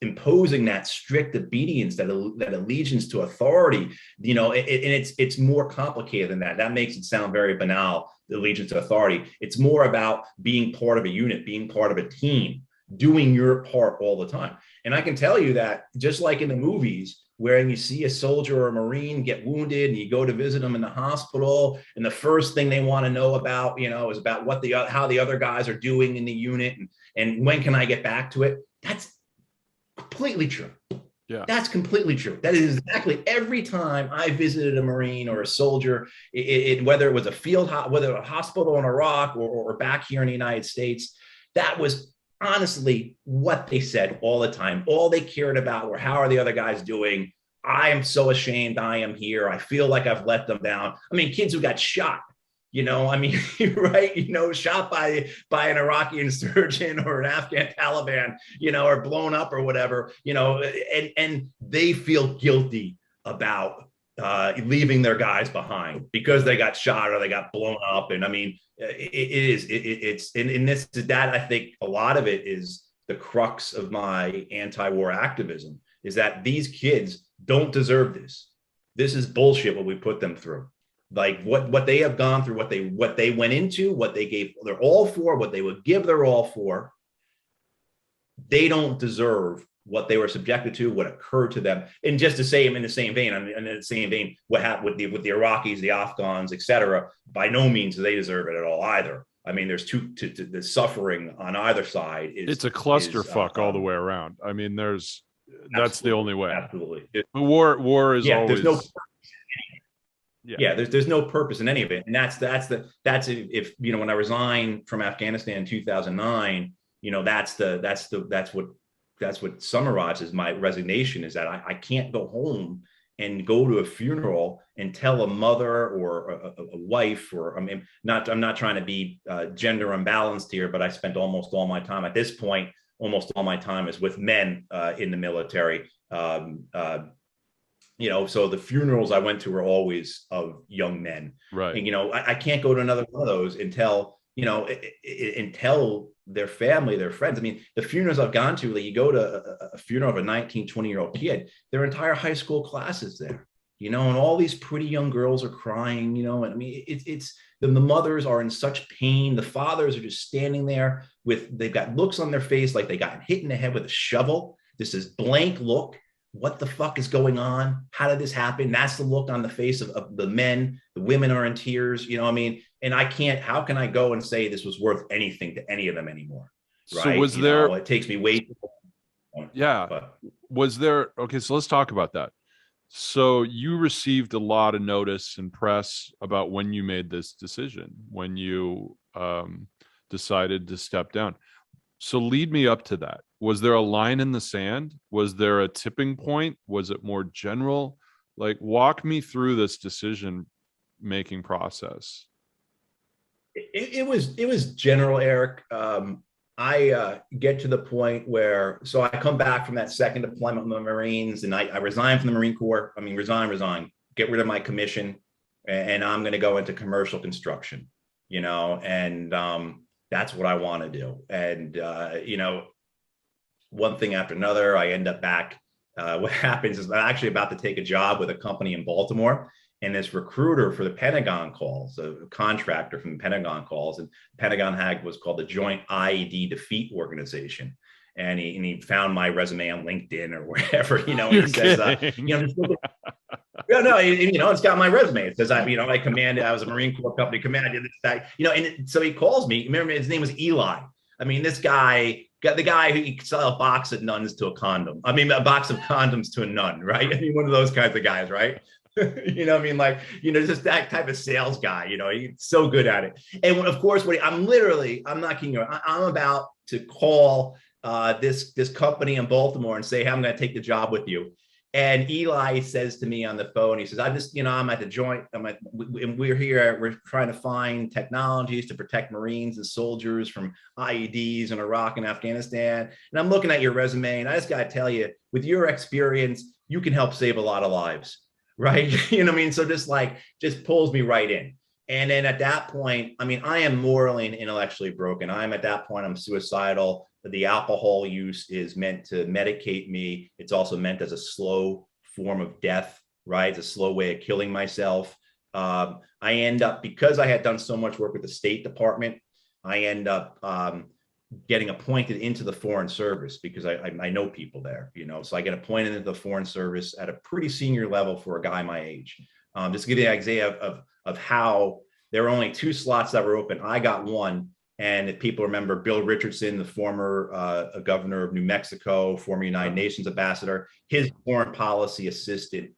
imposing that strict obedience, that allegiance to authority, you know, and it's more complicated than that. That makes it sound very banal, the allegiance to authority. It's more about being part of a unit, being part of a team, doing your part all the time. And I can tell you that, just like in the movies, where you see a soldier or a Marine get wounded and you go to visit them in the hospital, and the first thing they want to know about, you know, is about how the other guys are doing in the unit, and when can I get back to it? That's completely true. Yeah. That's completely true. That is exactly every time I visited a Marine or a soldier, whether it was whether a hospital in Iraq or back here in the United States, that was honestly what they said all the time. All they cared about were, how are the other guys doing? I am so ashamed I am here. I feel like I've let them down. I mean, kids who got shot, you know, I mean, right, you know, shot by an Iraqi insurgent or an Afghan Taliban, you know, or blown up or whatever, you know, and they feel guilty about leaving their guys behind because they got shot or they got blown up. And I mean, it's in this, that I think a lot of it is the crux of my anti-war activism, is that these kids don't deserve this. This is bullshit what we put them through. Like what they have gone through, what they went into, what they gave their all for, what they would give their all for. They don't deserve what they were subjected to, what occurred to them. And just to say, in the same vein, what happened with the Iraqis, the Afghans, etc. By no means do they deserve it at all either. I mean, there's the suffering on either side. It's a clusterfuck all the way around. I mean, that's the only way. Absolutely. War is always. There's no. Yeah, there's no purpose in any of it, and that's if you know, when I resigned from Afghanistan in 2009, you know, that's what summarizes my resignation, is that I can't go home and go to a funeral and tell a mother or a wife, or I mean, I'm not trying to be gender unbalanced here, but I spent almost all my time at this point. Almost all my time is with men in the military. so the funerals I went to were always of young men. Right. And, I can't go to another one of those until, until their family, their friends. I mean, the funerals I've gone to, like you go to a funeral of a 19, 20-year-old kid, their entire high school class is there, and all these pretty young girls are crying, and I mean, it's the mothers are in such pain. The fathers are just standing there they've got looks on their face like they got hit in the head with a shovel. This is blank look. What the fuck is going on? How did this happen? That's the look on the face of the men. The women are in tears, I mean, and how can I go and say this was worth anything to any of them anymore? Right. So was there, it takes me way too long. Yeah. But Was there, okay, so let's talk about that. So you received a lot of notice and press about when you made this decision, when you decided to step down. So lead me up to that. Was there a line in the sand? Was there a tipping point? Was it more general? Like, walk me through this decision making process. It was general, Eric. I get to the point where, so I come back from that second deployment with the Marines, and I resign from the Marine Corps. I mean, resign, get rid of my commission, and I'm going to go into commercial construction, and that's what I want to do. And, one thing after another, I end up back. What happens is I'm actually about to take a job with a company in Baltimore, and this recruiter for the Pentagon calls, a contractor from the Pentagon calls, and the Pentagon had was called the Joint IED Defeat Organization. And he found my resume on LinkedIn or wherever, and he says, it's got my resume. It says, I commanded, I was a Marine Corps company commander, this, that, and so he calls me. Remember, his name was Eli. I mean, this guy, the guy who sell a box of nuns to a condom. I mean, a box of condoms to a nun, right? I mean, one of those kinds of guys, right? Just that type of sales guy, he's so good at it. And of course, I'm not kidding you. I'm about to call this company in Baltimore and say, hey, I'm going to take the job with you. And Eli says to me on the phone, he says, I'm at the joint. And we're here. We're trying to find technologies to protect Marines and soldiers from IEDs in Iraq and Afghanistan. And I'm looking at your resume, and I just got to tell you, with your experience, you can help save a lot of lives. Right. So just pulls me right in. And then at that point, I mean, I am morally and intellectually broken. I'm suicidal. The alcohol use is meant to medicate me. It's also meant as a slow form of death, right? It's a slow way of killing myself. I end up, because I had done so much work with the State Department, I end up getting appointed into the Foreign Service because I know people there, so I get appointed into the Foreign Service at a pretty senior level for a guy my age. Just to give you an idea of how there were only 2 slots that were open. I got one. And if people remember, Bill Richardson, the former governor of New Mexico, former United Nations ambassador, his foreign policy assistant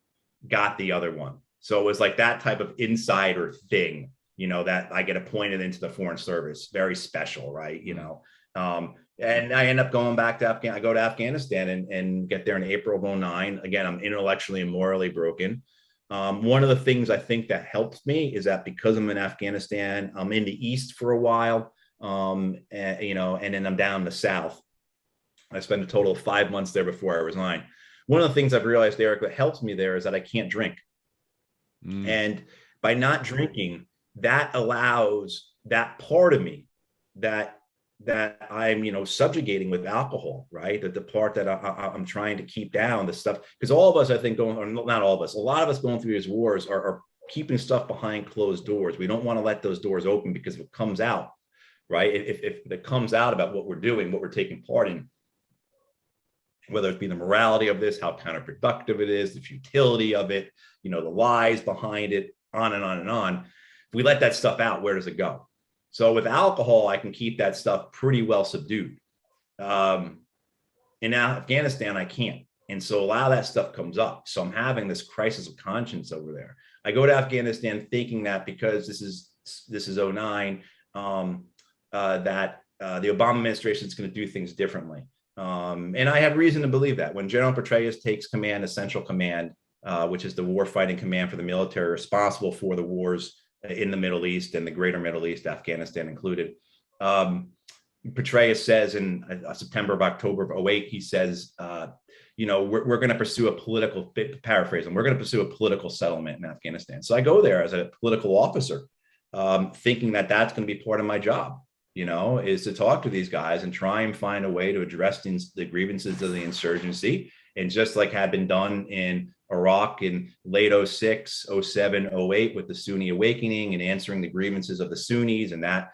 got the other one. So it was like that type of insider thing, that I get appointed into the Foreign Service. Very special, right? And I end up going back to Afghanistan. I go to Afghanistan and get there in April of 2009. Again, I'm intellectually and morally broken. One of the things I think that helps me is that because I'm in Afghanistan, I'm in the East for a while. And then I'm down in the South. I spent a total of 5 months there before I resigned. One of the things I've realized, Eric, that helps me there is that I can't drink. And by not drinking, that allows that part of me that I'm, subjugating with alcohol, right? That the part that I'm trying to keep down, the stuff, because all of us, I think, or not all of us, a lot of us going through these wars are keeping stuff behind closed doors. We don't want to let those doors open, because if it comes out, right? If it comes out about what we're doing, what we're taking part in, whether it be the morality of this, how counterproductive it is, the futility of it, the lies behind it, on and on and on. If we let that stuff out, where does it go? So with alcohol, I can keep that stuff pretty well subdued. In Afghanistan, I can't. And so a lot of that stuff comes up. So I'm having this crisis of conscience over there. I go to Afghanistan thinking that because this is 2009, that the Obama administration is going to do things differently. And I have reason to believe that. When General Petraeus takes command, Central Command, which is the warfighting command for the military responsible for the wars in the Middle East and the greater Middle East, Afghanistan included, Petraeus says in September of October of '08, he says, we're going to pursue a political, paraphrasing, we're going to pursue a political settlement in Afghanistan. So I go there as a political officer, thinking that that's going to be part of my job, is to talk to these guys and try and find a way to address the grievances of the insurgency. And just like had been done in Iraq in late 06, 07, 08 with the Sunni awakening and answering the grievances of the Sunnis and that,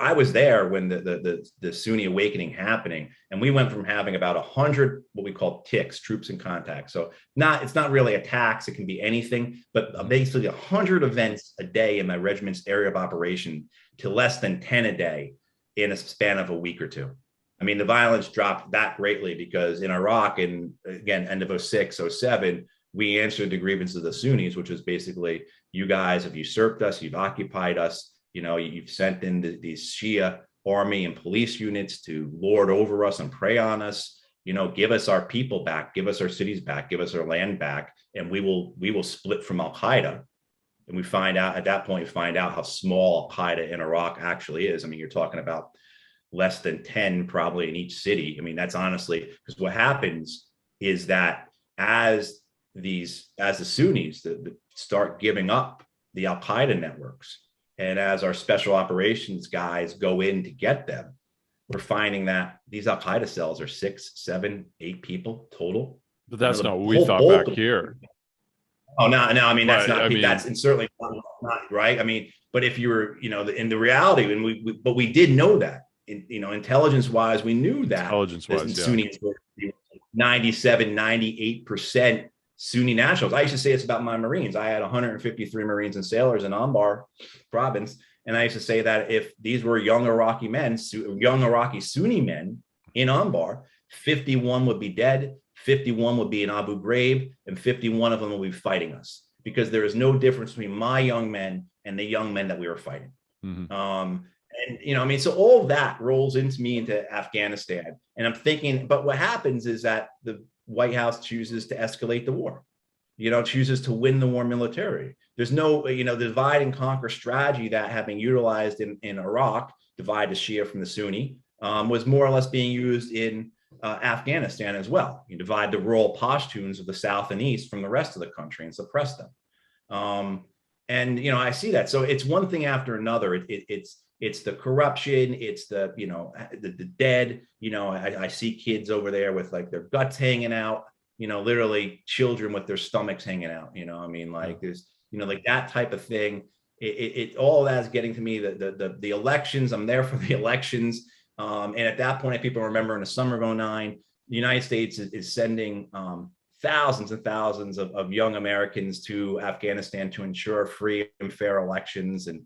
I was there when the Sunni awakening happening, and we went from having about 100 what we call TICs, troops in contact. So it's not really attacks; it can be anything, but basically 100 events a day in my regiment's area of operation to less than 10 a day in a span of a week or two. I mean, the violence dropped that greatly because in Iraq, and again, end of 06, 07, we answered the grievances of the Sunnis, which was basically, you guys have usurped us, you've occupied us. You've sent in these Shia army and police units to lord over us and prey on us. Give us our people back, give us our cities back, give us our land back, and we will split from Al Qaeda. And we find out at that point, how small Al Qaeda in Iraq actually is. I mean, you're talking about less than 10 probably in each city. I mean, that's honestly, because what happens is that as the Sunnis start giving up the Al Qaeda networks, and as our special operations guys go in to get them, we're finding that these Al Qaeda cells are 6, 7, 8 people total. But that's not what we thought back here. Oh, no. I mean, that's not. That's and certainly not right. I mean, but if you were, in the reality, and we did know that, intelligence wise, we knew that intelligence wise, Sunnis were 97, 98% Sunni nationals. I used to say it's about my Marines. I had 153 Marines and sailors in Anbar province. And I used to say that if these were young Iraqi Sunni men in Anbar, 51 would be dead, 51 would be in Abu Ghraib, and 51 of them will be fighting us, because there is no difference between my young men and the young men that we were fighting. Mm-hmm. So all of that rolls into Afghanistan. And I'm thinking, but what happens is that the White House chooses to escalate the war, chooses to win the war militarily. There's no, the divide and conquer strategy that had been utilized in Iraq, divide the Shia from the Sunni, was more or less being used in Afghanistan as well. You divide the rural Pashtuns of the South and East from the rest of the country and suppress them. I see that. So it's one thing after another. It's the corruption. It's the dead. I see kids over there with like their guts hanging out. Literally children with their stomachs hanging out. There's like that type of thing. It all that is getting to me. The elections. I'm there for the elections. And at that point, people remember in the summer of '09, the United States is sending thousands and thousands of young Americans to Afghanistan to ensure free and fair elections. And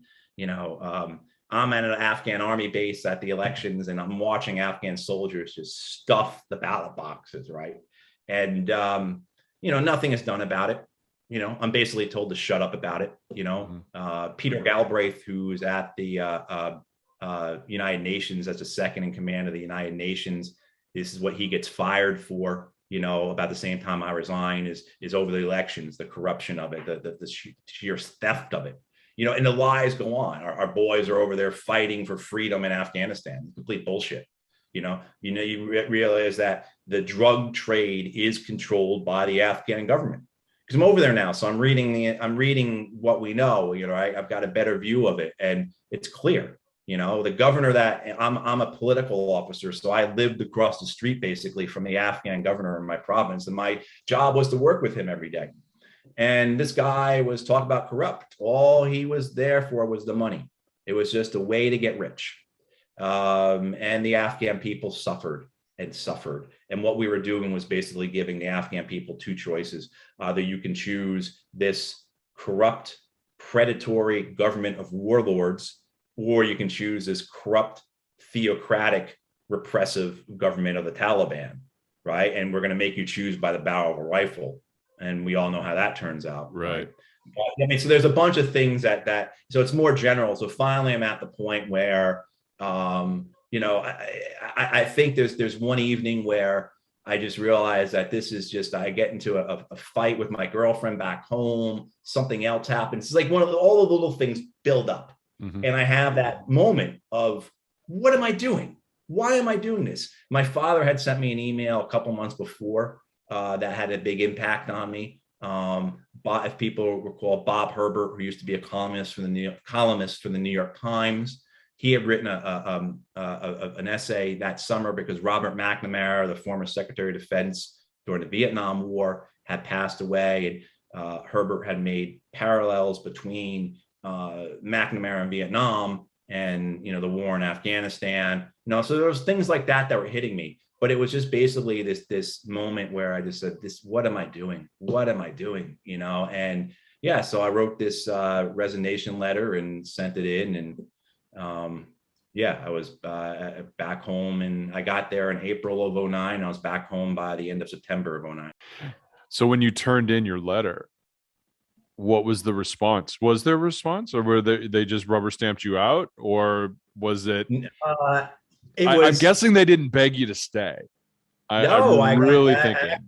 I'm at an Afghan army base at the elections, and I'm watching Afghan soldiers just stuff the ballot boxes, right? And, nothing is done about it. I'm basically told to shut up about it. Peter Galbraith, who's at the United Nations as the second in command of the United Nations, this is what he gets fired for, about the same time I resign, is over the elections, the corruption of it, the sheer theft of it. And the lies go on. Our boys are over there fighting for freedom in Afghanistan. Complete bullshit. You realize that the drug trade is controlled by the Afghan government. Because I'm over there now, so I'm reading what we know. I've got a better view of it, and it's clear. The governor that I'm a political officer, so I lived across the street basically from the Afghan governor in my province, and my job was to work with him every day. And this guy was talking about corrupt. All he was there for was the money. It was just a way to get rich. And the Afghan people suffered and suffered. And what we were doing was basically giving the Afghan people two choices. Either you can choose this corrupt, predatory government of warlords, or you can choose this corrupt, theocratic, repressive government of the Taliban, right? And we're going to make you choose by the barrel of a rifle. And we all know how that turns out. Right. So there's a bunch of things that so it's more general. So finally, I'm at the point where, I think there's one evening where I just realized that this is just, I get into a fight with my girlfriend back home. Something else happens. It's like all of the little things build up. Mm-hmm. And I have that moment of what am I doing? Why am I doing this? My father had sent me an email a couple months before that had a big impact on me. If people recall, Bob Herbert, who used to be a columnist for the New York Times, he had written an essay that summer because Robert McNamara, the former Secretary of Defense during the Vietnam War, had passed away, and Herbert had made parallels between McNamara in Vietnam and the war in Afghanistan. So there was things like that were hitting me. But it was just basically this moment where I just said, what am I doing? What am I doing? And yeah, so I wrote this resignation letter and sent it in, and yeah, I was back home, and I got there in April of 2009. I was back home by the end of September of 2009. So when you turned in your letter, what was the response? Was there a response, or were they just rubber stamped you out, or was it? I'm guessing they didn't beg you to stay. I'm really thinking.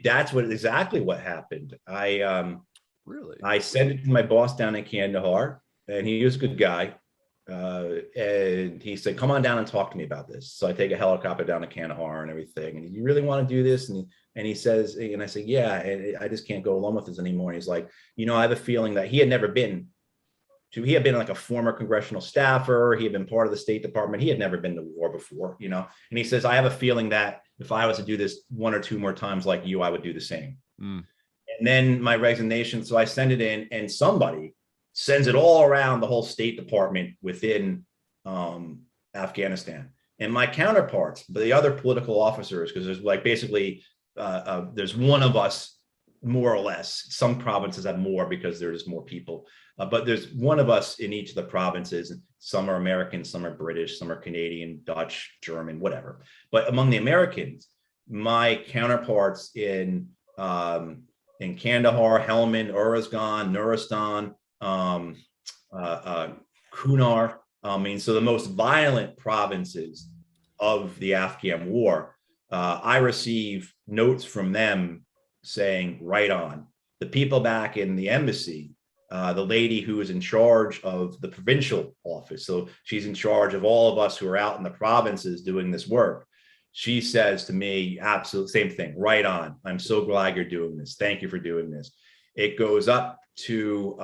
That's exactly what happened. Really? I sent it to my boss down in Kandahar, and he was a good guy. And he said, come on down and talk to me about this. So I take a helicopter down to Kandahar and everything. And you really want to do this? And he says, and I said, yeah, and I just can't go along with this anymore. And he's like, I have a feeling that he had been like a former congressional staffer. He had been part of the State Department. He had never been to war before, and he says, I have a feeling that if I was to do this one or two more times like you, I would do the same. And then my resignation. So I send it in, and somebody sends it all around the whole State Department within Afghanistan. And my counterparts, the other political officers, because there's like basically there's one of us more or less. Some provinces have more because there's more people, but there's one of us in each of the provinces. Some are American, some are British, some are Canadian, Dutch, German, whatever. But among the Americans, my counterparts in Kandahar, Helmand, Uruzgan, Nuristan, Kunar. So the most violent provinces of the Afghan war, I receive notes from them saying, right on. The people back in the embassy, the lady who is in charge of the provincial office, so she's in charge of all of us who are out in the provinces doing this work. She says to me, absolute same thing, right on. I'm so glad you're doing this. Thank you for doing this. It goes up to,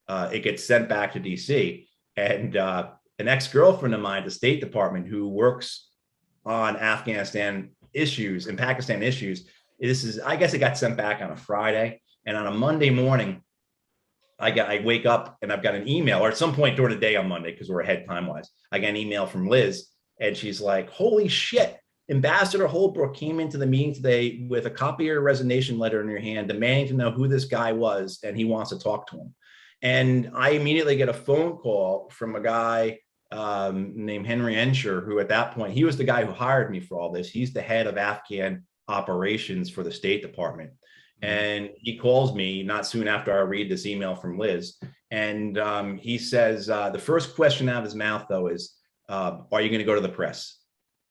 it gets sent back to DC, and an ex-girlfriend of mine at the State Department who works on Afghanistan issues and Pakistan issues, I guess it got sent back on a Friday, and on a Monday morning, I wake up and I've got an email, or at some point during the day on Monday, because we're ahead time-wise, I got an email from Liz, and she's like, holy shit, Ambassador Holbrooke came into the meeting today with a copy of your resignation letter in your hand, demanding to know who this guy was, and he wants to talk to him. And I immediately get a phone call from a guy named Henry Ensher, who at that point, he was the guy who hired me for all this. He's the head of Afghan operations for the State Department. And he calls me not soon after I read this email from Liz. And he says, the first question out of his mouth, though, is, are you going to go to the press?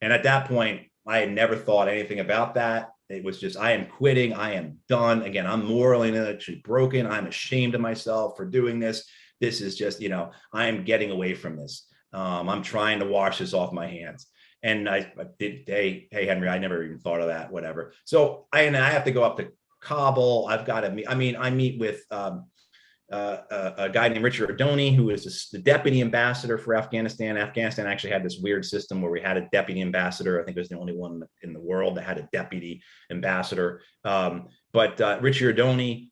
And at that point, I had never thought anything about that. It was just, I am quitting. I am done. Again, I'm morally and intellectually broken. I'm ashamed of myself for doing this. This is just, I am getting away from this. I'm trying to wash this off my hands. And I did, hey, Henry, I never even thought of that, whatever. So I have to go up to Kabul. I've got to meet, I meet with a guy named Richard Odoni, who is the deputy ambassador for Afghanistan. Afghanistan actually had this weird system where we had a deputy ambassador. I think it was the only one in the world that had a deputy ambassador. But Richard Odoni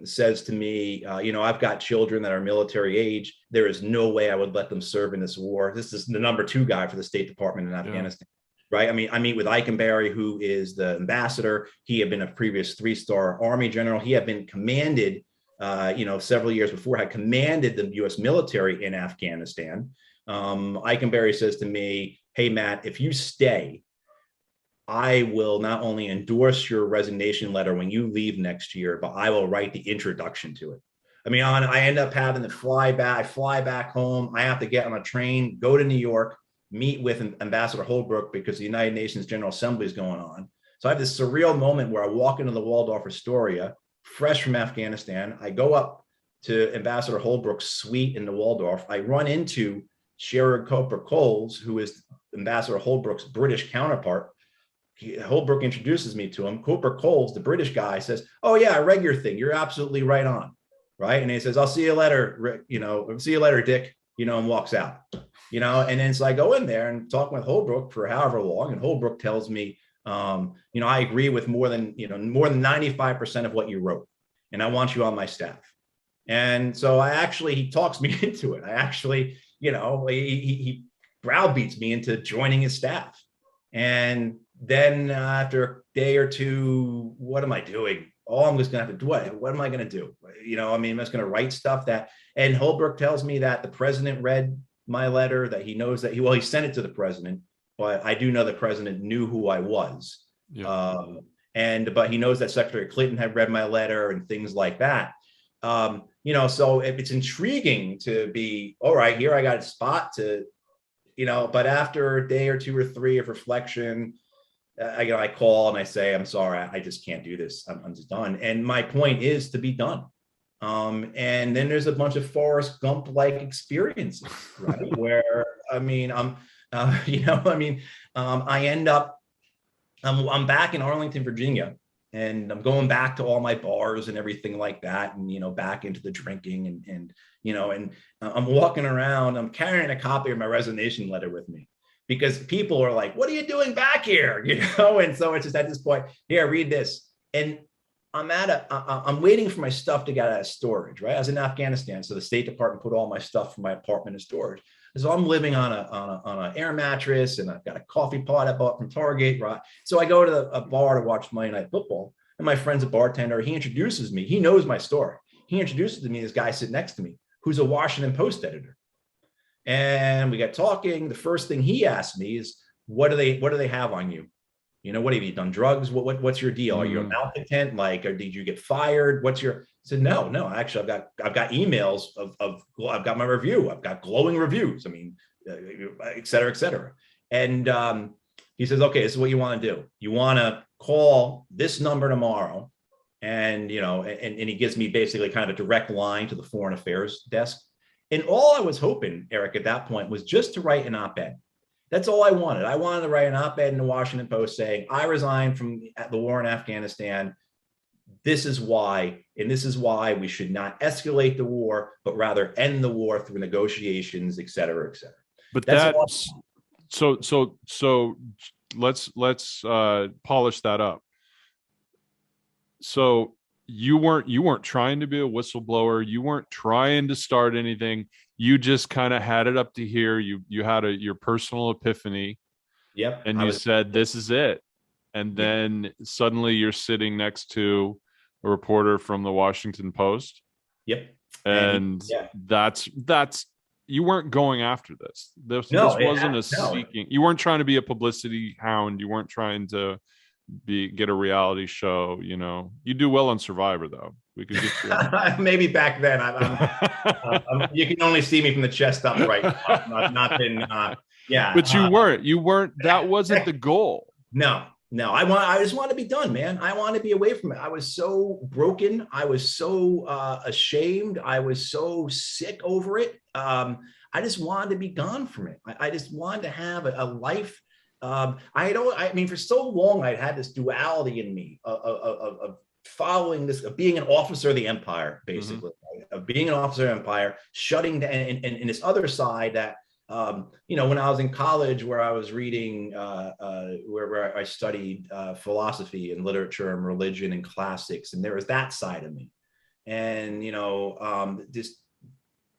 says to me, I've got children that are military age. There is no way I would let them serve in this war. This is the number 2 guy for the State Department in Afghanistan. Right. I meet with Eikenberry, who is the ambassador. He had been a previous 3-star Army general. He had been commanded, several years before, had commanded the U.S. military in Afghanistan. Eikenberry says to me, hey, Matt, if you stay, I will not only endorse your resignation letter when you leave next year, but I will write the introduction to it. I end up having to fly back home. I have to get on a train, go to New York, meet with Ambassador Holbrooke because the United Nations General Assembly is going on. So I have this surreal moment where I walk into the Waldorf Astoria, fresh from Afghanistan. I go up to Ambassador Holbrooke's suite in the Waldorf. I run into Sherrod Coper-Coles, who is Ambassador Holbrooke's British counterpart. Holbrooke introduces me to him. Coper-Coles, the British guy, says, "Oh yeah, I read your thing. You're absolutely right on." Right. And he says, "I'll see you later, see you later, Dick," and walks out, and then so I go in there and talk with Holbrooke for however long. And Holbrooke tells me, I agree with more than 95% of what you wrote. And I want you on my staff. And so he talks me into it. He browbeats me into joining his staff. And then after a day or two, what am I doing? I'm just going to have to do it. What am I going to do? I'm just going to write stuff and Holbrooke tells me that the president read my letter, that he knows that he sent it to the president, but I do know the president knew who I was. Yeah. But he knows that Secretary Clinton had read my letter and things like that. So it's intriguing to be, all right, here I got a spot to, but after a day or two or three of reflection, I call and I say, "I'm sorry, I just can't do this. I'm just done." And my point is to be done. And then there's a bunch of Forrest Gump-like experiences, right? Where, I end up, I'm back in Arlington, Virginia, and I'm going back to all my bars and everything like that. And, back into the drinking and I'm walking around, I'm carrying a copy of my resignation letter with me, because people are like, "What are you doing back here?" And so it's just at this point, "Here, read this." And I'm waiting for my stuff to get out of storage, right? I was in Afghanistan, so the State Department put all my stuff from my apartment in storage. So I'm living on an air mattress, and I've got a coffee pot I bought from Target, right? So I go to a bar to watch Monday Night Football, and my friend's a bartender. He introduces me. He knows my story. He introduces me this guy sitting next to me, who's a Washington Post editor. And we got talking. The first thing he asked me is, what do they have on you? What have you done? Drugs? What's your deal? Are you a malcontent? or did you get fired? I said, no, actually, I've got emails I've got my review. I've got glowing reviews. Et cetera, et cetera. And he says, "Okay, this is what you want to do. You want to call this number tomorrow." And, and he gives me basically kind of a direct line to the Foreign Affairs desk. And all I was hoping, Eric, at that point was just to write an op-ed. That's all I wanted. I wanted to write an op-ed in the Washington Post saying, "I resigned from the war in Afghanistan. This is why, and this is why we should not escalate the war, but rather end the war through negotiations, et cetera, et cetera." But that's so let's polish that up. So you weren't trying to be a whistleblower. You weren't trying to start anything. You just kind of had it up to here. You had your personal epiphany. Yep. And you said, "This is it." And then suddenly you're sitting next to a reporter from the Washington Post. Yep. And that's you weren't going after this. This wasn't a seeking. You weren't trying to be a publicity hound. You weren't trying to get a reality show. You do well on Survivor, though. We could get you. Maybe back then. You can only see me from the chest up, right? Not been. Yeah. But you weren't. You weren't. That wasn't the goal. No. I just want to be done, man. I want to be away from it. I was so broken. I was so ashamed. I was so sick over it. I just wanted to be gone from it. I just wanted to have a life. For so long, I'd had this duality in me of following this, of being an officer of the empire, basically, of being an officer of the empire, shutting down, and this other side that, when I was in college, where I was reading, where I studied philosophy and literature and religion and classics, and there was that side of me, and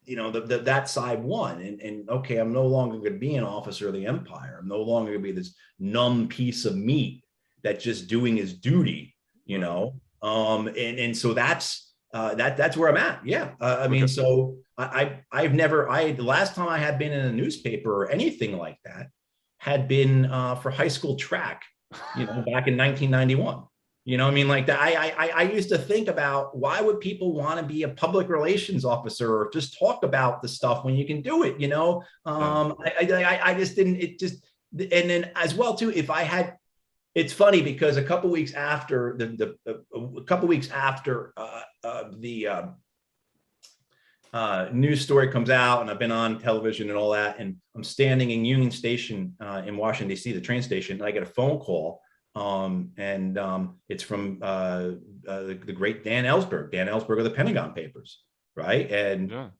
that side won, and okay, I'm no longer going to be an officer of the empire. I'm no longer going to be this numb piece of meat that's just doing his duty, and so that's where I'm at. Yeah. So the last time I had been in a newspaper or anything like that had been for high school track, back in 1991. I used to think about, why would people want to be a public relations officer or just talk about the stuff when you can do it? I just didn't, and then as well too, it's funny because a couple weeks after news story comes out, and I've been on television and all that, and I'm standing in Union Station in Washington, D.C., the train station, and I get a phone call, and it's from the great Dan Ellsberg of the Pentagon Papers, right? And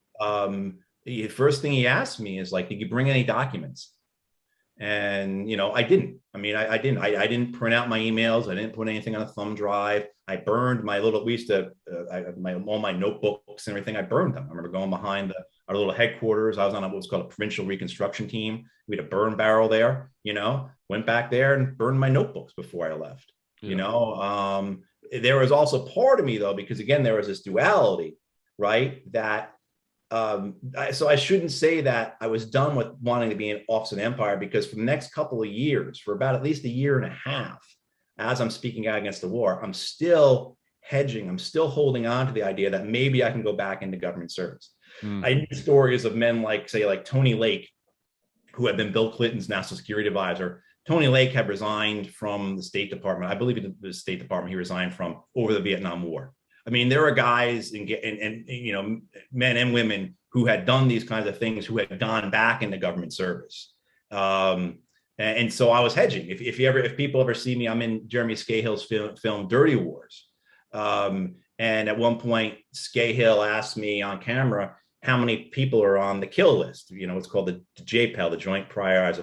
the first thing he asked me is like, did you bring any documents? And, I didn't. I mean, I didn't. I didn't print out my emails. I didn't put anything on a thumb drive. I burned my little, we used to, all my notebooks and everything, I burned them. I remember going behind our little headquarters. I was on what was called a provincial reconstruction team. We had a burn barrel there, went back there and burned my notebooks before I left. There was also part of me, though, because again, there was this duality, right? That so I shouldn't say that I was done with wanting to be an officer of the empire, because for the next couple of years, for about at least a year and a half, as I'm speaking out against the war, I'm still hedging. I'm still holding on to the idea that maybe I can go back into government service. I knew stories of men like Tony Lake, who had been Bill Clinton's national security advisor. Tony Lake had resigned from the State Department. I believe it was the State Department he resigned from over the Vietnam War. I mean, there are guys and men and women who had done these kinds of things, who had gone back into government service. And so I was hedging. If people ever see me, I'm in Jeremy Scahill's film Dirty Wars. And at one point, Scahill asked me on camera how many people are on the kill list. It's called the JPEL, the Joint Prioritized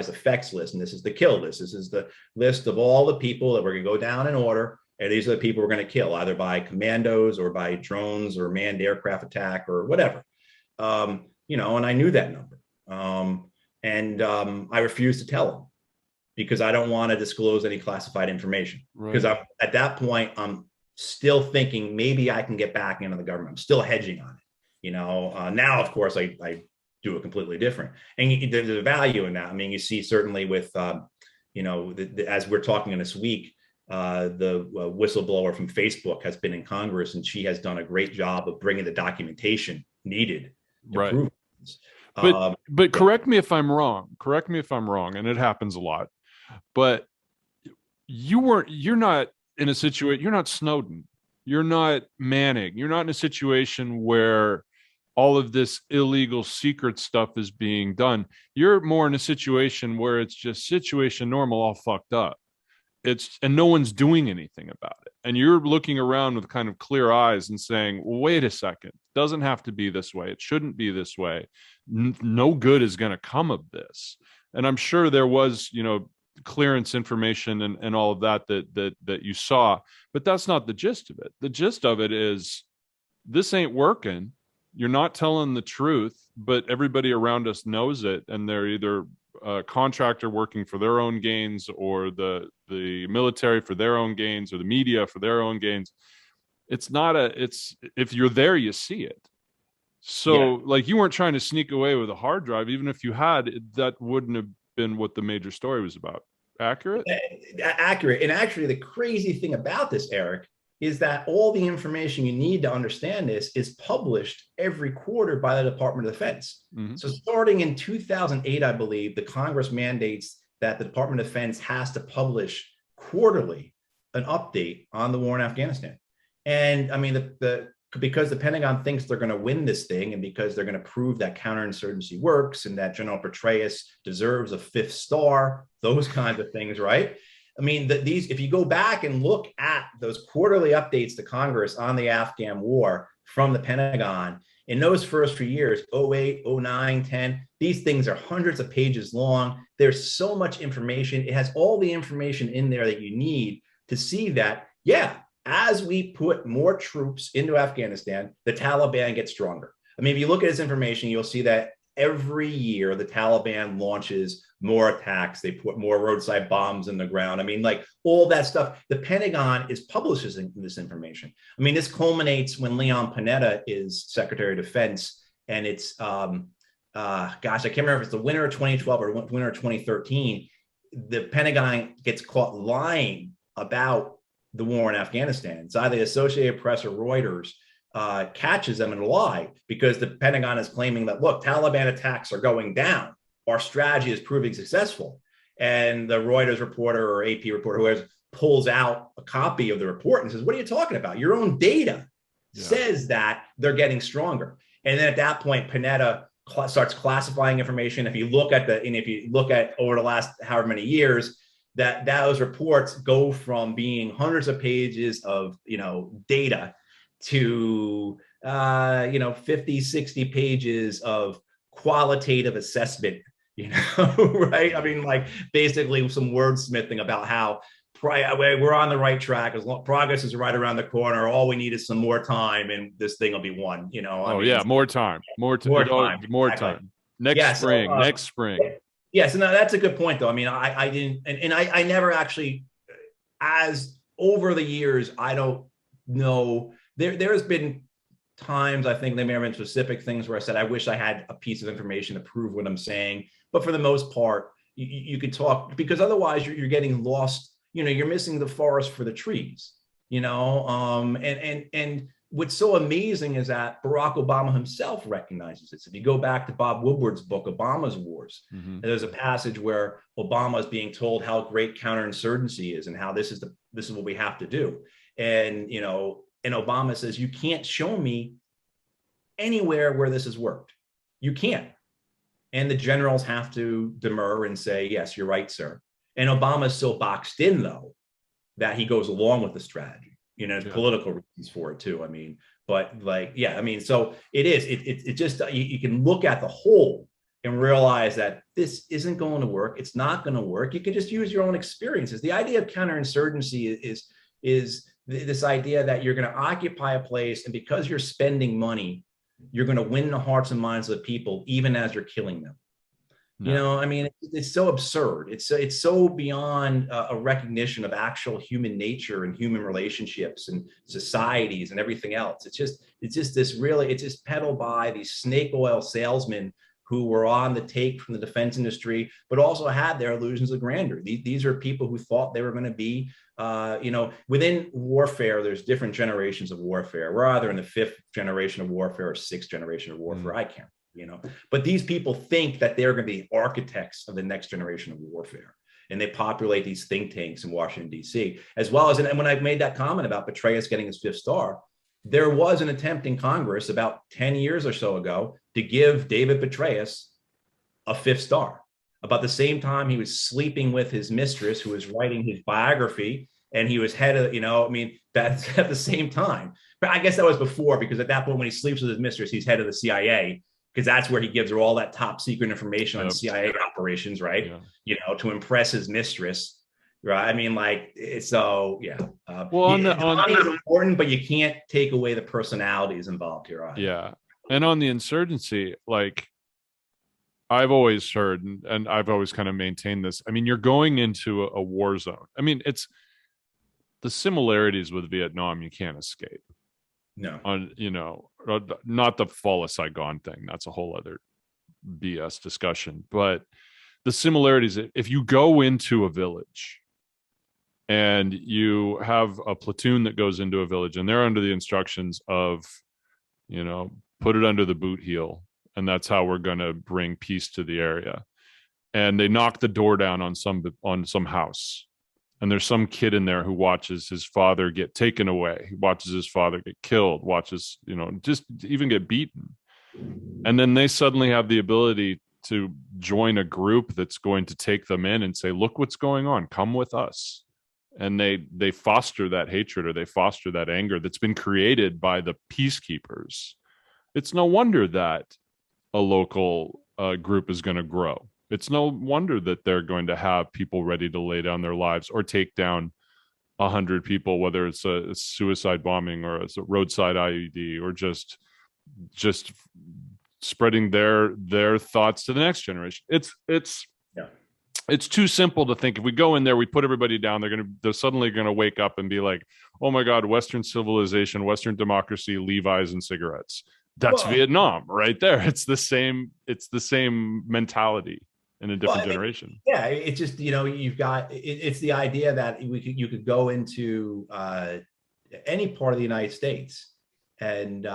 Effects List. And this is the kill list. This is the list of all the people that we're going to go down in order. And these are the people we're going to kill, either by commandos or by drones or manned aircraft attack or whatever. And I knew that number. I refused to tell them, because I don't want to disclose any classified information. Because at that point, I'm still thinking maybe I can get back into the government. I'm still hedging on it. Now, of course, I do it completely different. And there's a value in that. I mean, you see certainly with, as we're talking in this week, the whistleblower from Facebook has been in Congress, and she has done a great job of bringing the documentation needed to prove this. But correct me if I'm wrong. And it happens a lot. But you're not in a situation, you're not Snowden. You're not Manning. You're not in a situation where all of this illegal secret stuff is being done. You're more in a situation where it's just situation normal, all fucked up. And no one's doing anything about it. And you're looking around with kind of clear eyes and saying, well, wait a second, it doesn't have to be this way. It shouldn't be this way. No good is going to come of this. And I'm sure there was, clearance information and all of that you saw, but that's not the gist of it. The gist of it is, this ain't working. You're not telling the truth, but everybody around us knows it. And they're either a contractor working for their own gains, or the military for their own gains, or the media for their own gains. It's if you're there, you see it. So like, you weren't trying to sneak away with a hard drive. Even if you had, that wouldn't have been what the major story was about. Accurate. And actually, the crazy thing about this, Eric, is that all the information you need to understand this is published every quarter by the Department of Defense. Mm-hmm. So starting in 2008, I believe, the Congress mandates that the Department of Defense has to publish quarterly an update on the war in Afghanistan. And I mean, because the Pentagon thinks they're going to win this thing, and because they're going to prove that counterinsurgency works and that General Petraeus deserves a 5th star, those kinds of things, right? I mean, if you go back and look at those quarterly updates to Congress on the Afghan war from the Pentagon, in those first few years, 08, 09, 10, these things are hundreds of pages long. There's so much information. It has all the information in there that you need to see that, as we put more troops into Afghanistan, the Taliban gets stronger. I mean, if you look at this information, you'll see that every year the Taliban launches more attacks. They put more roadside bombs in the ground. I mean, like, all that stuff. The Pentagon is publishing this information. I mean, this culminates when Leon Panetta is Secretary of Defense, and it's, I can't remember if it's the winter of 2012 or winter of 2013. The Pentagon gets caught lying about the war in Afghanistan. It's either the Associated Press or Reuters catches them in a lie, because the Pentagon is claiming that, look, Taliban attacks are going down. Our strategy is proving successful. And the Reuters reporter or AP reporter, whoever, pulls out a copy of the report and says, what are you talking about? Your own data says that they're getting stronger. And then at that point, Panetta starts classifying information. If you look at over the last however many years, that those reports go from being hundreds of pages of data to 50, 60 pages of qualitative assessment, right? I mean, like basically some wordsmithing about how we're on the right track, as long progress is right around the corner. All we need is some more time, and this thing will be won. More time. Next spring. Yes, no, that's a good point, though. I mean, I didn't, and I never actually, as over the years, I don't know. There's been times I think there may have been specific things where I said I wish I had a piece of information to prove what I'm saying, but for the most part, you could talk, because otherwise you're getting lost. You're missing the forest for the trees. And what's so amazing is that Barack Obama himself recognizes this. If you go back to Bob Woodward's book, Obama's Wars, there's a passage where Obama is being told how great counterinsurgency is and how this is what we have to do. And, and Obama says, you can't show me anywhere where this has worked. You can't. And the generals have to demur and say, yes, you're right, sir. And Obama's so boxed in, though, that he goes along with the strategy. There's political reasons for it too. I mean, but so it is. It just you can look at the whole and realize that this isn't going to work. It's not going to work. You can just use your own experiences. The idea of counterinsurgency is this idea that you're going to occupy a place, and because you're spending money, you're going to win the hearts and minds of the people, even as you're killing them. No. I mean, it's so absurd. It's so beyond a recognition of actual human nature and human relationships and societies and everything else. It's just peddled by these snake oil salesmen who were on the take from the defense industry, but also had their illusions of grandeur. These are people who thought they were going to be, within warfare, there's different generations of warfare. We're either in the 5th generation of warfare or 6th generation of warfare. I can't. But these people think that they're going to be architects of the next generation of warfare, and they populate these think tanks in Washington, D.C., as well as, and when I made that comment about Petraeus getting his 5th star, there was an attempt in Congress about 10 years or so ago to give David Petraeus a 5th star. About the same time he was sleeping with his mistress, who was writing his biography, and he was head of, that's at the same time. But I guess that was before, because at that point, when he sleeps with his mistress, he's head of the CIA, because that's where he gives her all that top secret information on CIA operations, right? To impress his mistress, right? I mean, like, so yeah. Money is important, but you can't take away the personalities involved here. Either. Yeah, and on the insurgency, like I've always heard, and I've always kind of maintained this. I mean, you're going into a war zone. I mean, it's the similarities with Vietnam you can't escape. No. Not the fall of Saigon thing. That's a whole other BS discussion. But the similarities, if you go into a village and you have a platoon that goes into a village and they're under the instructions of, put it under the boot heel, and that's how we're going to bring peace to the area. And they knock the door down on some house. And there's some kid in there who watches his father get taken away. He watches his father get killed, watches, just even get beaten. And then they suddenly have the ability to join a group that's going to take them in and say, look what's going on, come with us. And they foster that hatred, or they foster that anger that's been created by the peacekeepers. It's no wonder that a local group is going to grow. It's no wonder that they're going to have people ready to lay down their lives or take down 100 people, whether it's a suicide bombing or it's a roadside IED, or just spreading their thoughts to the next generation. It's too simple to think if we go in there, we put everybody down, they're suddenly going to wake up and be like, oh my God, Western civilization, Western democracy, Levi's and cigarettes. That's Vietnam right there. It's the same mentality in a different generation. Yeah, it's just, you've got, it's the idea that you could go into any part of the United States and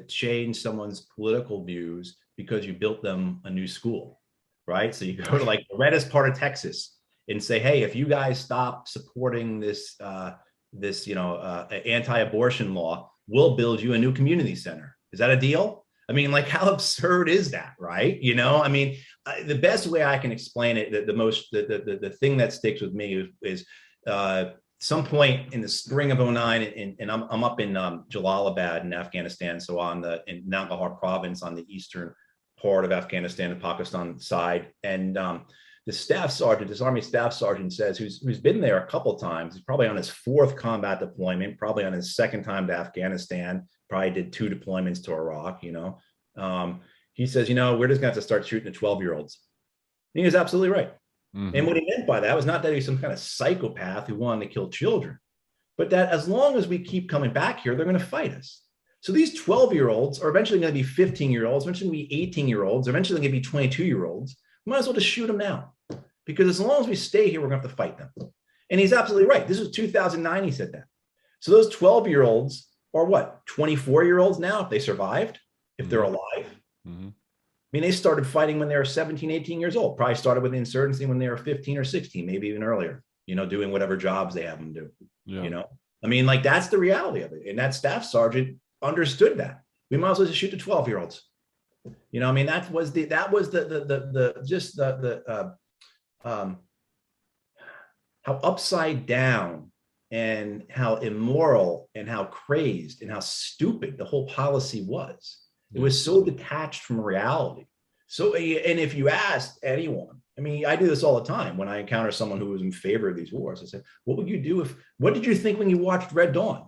change someone's political views because you built them a new school, right? So you go to like the reddest part of Texas and say, hey, if you guys stop supporting this anti-abortion law, we'll build you a new community center. Is that a deal? I mean, like, how absurd is that, right? I mean, the best way I can explain it, the thing that sticks with me is some point in the spring of '09, and I'm up in Jalalabad in Afghanistan, so in Nangarhar province on the eastern part of Afghanistan and Pakistan side, and this Army staff sergeant says, who's been there a couple of times, he's probably on his 4th combat deployment, probably on his 2nd time to Afghanistan, probably did 2 deployments to Iraq, he says, we're just gonna have to start shooting at 12-year-olds. He was absolutely right. Mm-hmm. And what he meant by that was not that he's some kind of psychopath who wanted to kill children, but that as long as we keep coming back here, they're going to fight us. So these 12-year-olds are eventually going to be 15-year-olds, eventually going to be 18-year-olds, eventually going to be 22-year-olds. We might as well just shoot them now, because as long as we stay here, we're going to have to fight them. And he's absolutely right. This was 2009. He said that. So those 12-year-olds are what, 24-year-olds now, if they survived, if they're alive. Mm-hmm. I mean, they started fighting when they were 17, 18 years old, probably started with insurgency when they were 15 or 16, maybe even earlier, doing whatever jobs they have them do, I mean, like, that's the reality of it. And that staff sergeant understood that. We might as well just shoot the 12-year-olds. I mean, that was how upside down and how immoral and how crazed and how stupid the whole policy was. It was so detached from reality. So, and if you asked anyone, I mean, I do this all the time when I encounter someone who was in favor of these wars. I say, what would you do what did you think when you watched Red Dawn?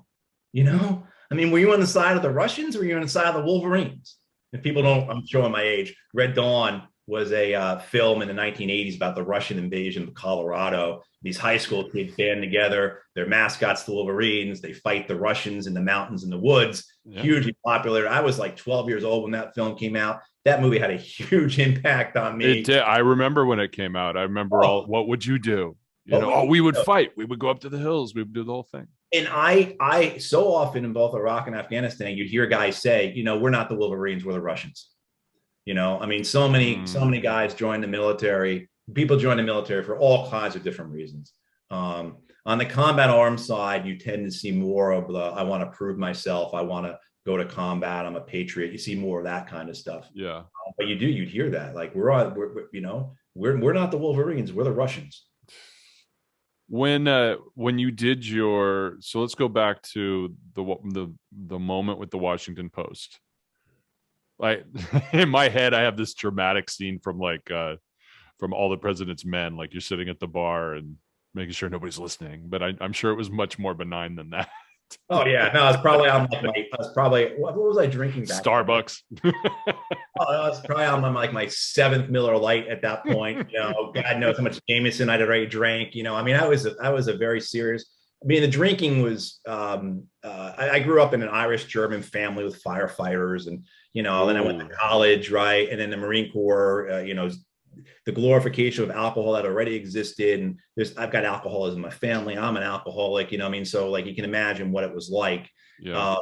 I mean, were you on the side of the Russians or were you on the side of the Wolverines? If people don't, I'm showing my age. Red Dawn was a film in the 1980s about the Russian invasion of Colorado. These high school kids band together. Their mascots, the Wolverines. They fight the Russians in the mountains and the woods. Yeah. Hugely popular. I was like 12 years old when that film came out. That movie had a huge impact on me. It did. I remember when it came out. I remember what would you do? We would fight. We would go up to the hills. We would do the whole thing. And I so often in both Iraq and Afghanistan, you'd hear guys say, we're not the Wolverines, we're the Russians. I mean, so many guys joined the military. People join the military for all kinds of different reasons. On the combat arms side, you tend to see more of the, I want to prove myself. I want to go to combat. I'm a patriot. You see more of that kind of stuff. Yeah. But you'd hear that, like, we're not the Wolverines, we're the Russians. When you did so let's go back to the moment with the Washington Post. Like, in my head, I have this dramatic scene from All the President's Men, like you're sitting at the bar and making sure nobody's listening. But I'm sure it was much more benign than that. Oh yeah, no, what was I drinking back Starbucks. I was probably on my 7th Miller Lite at that point. God knows how much Jameson I'd already drank. I mean, I was a very serious. I mean, the drinking was. I grew up in an Irish German family with firefighters, and then I went to college, right, and then the Marine Corps. The glorification of alcohol that already existed, and I've got alcoholism in my family. I'm an alcoholic, I mean, so like you can imagine what it was like. Yeah.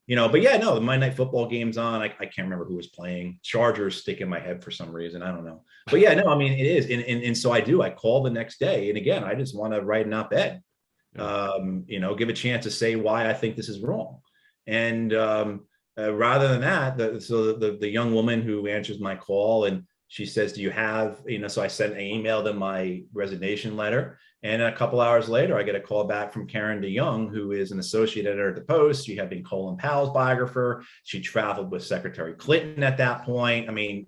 But yeah, no, the Monday Night Football game's on. I can't remember who was playing. Chargers stick in my head for some reason. I don't know. But yeah, no, I mean, it is. And so I call the next day. And again, I just want to write an op-ed, give a chance to say why I think this is wrong. And rather than that, the young woman who answers my call, and she says, do you have, so I emailed them my resignation letter. And a couple hours later, I get a call back from Karen DeYoung, who is an associate editor at the Post. She had been Colin Powell's biographer. She traveled with Secretary Clinton at that point. I mean,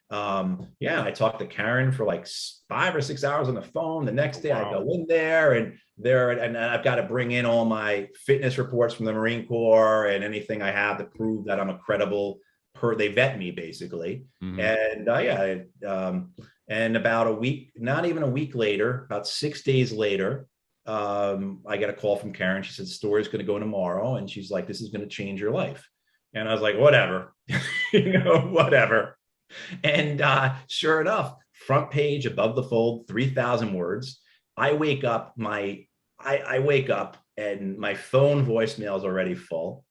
I talked to Karen for like 5 or 6 hours on the phone. The next day I go in there and I've got to bring in all my fitness reports from the Marine Corps and anything I have to prove that I'm a credible they vet me basically. Mm-hmm. And about a week, not even a week later, about 6 days later, I get a call from Karen. She said, the story's going to go tomorrow. And she's like, this is going to change your life. And I was like, whatever, whatever. And sure enough, front page above the fold, 3,000 words. I wake up and my phone voicemail is already full.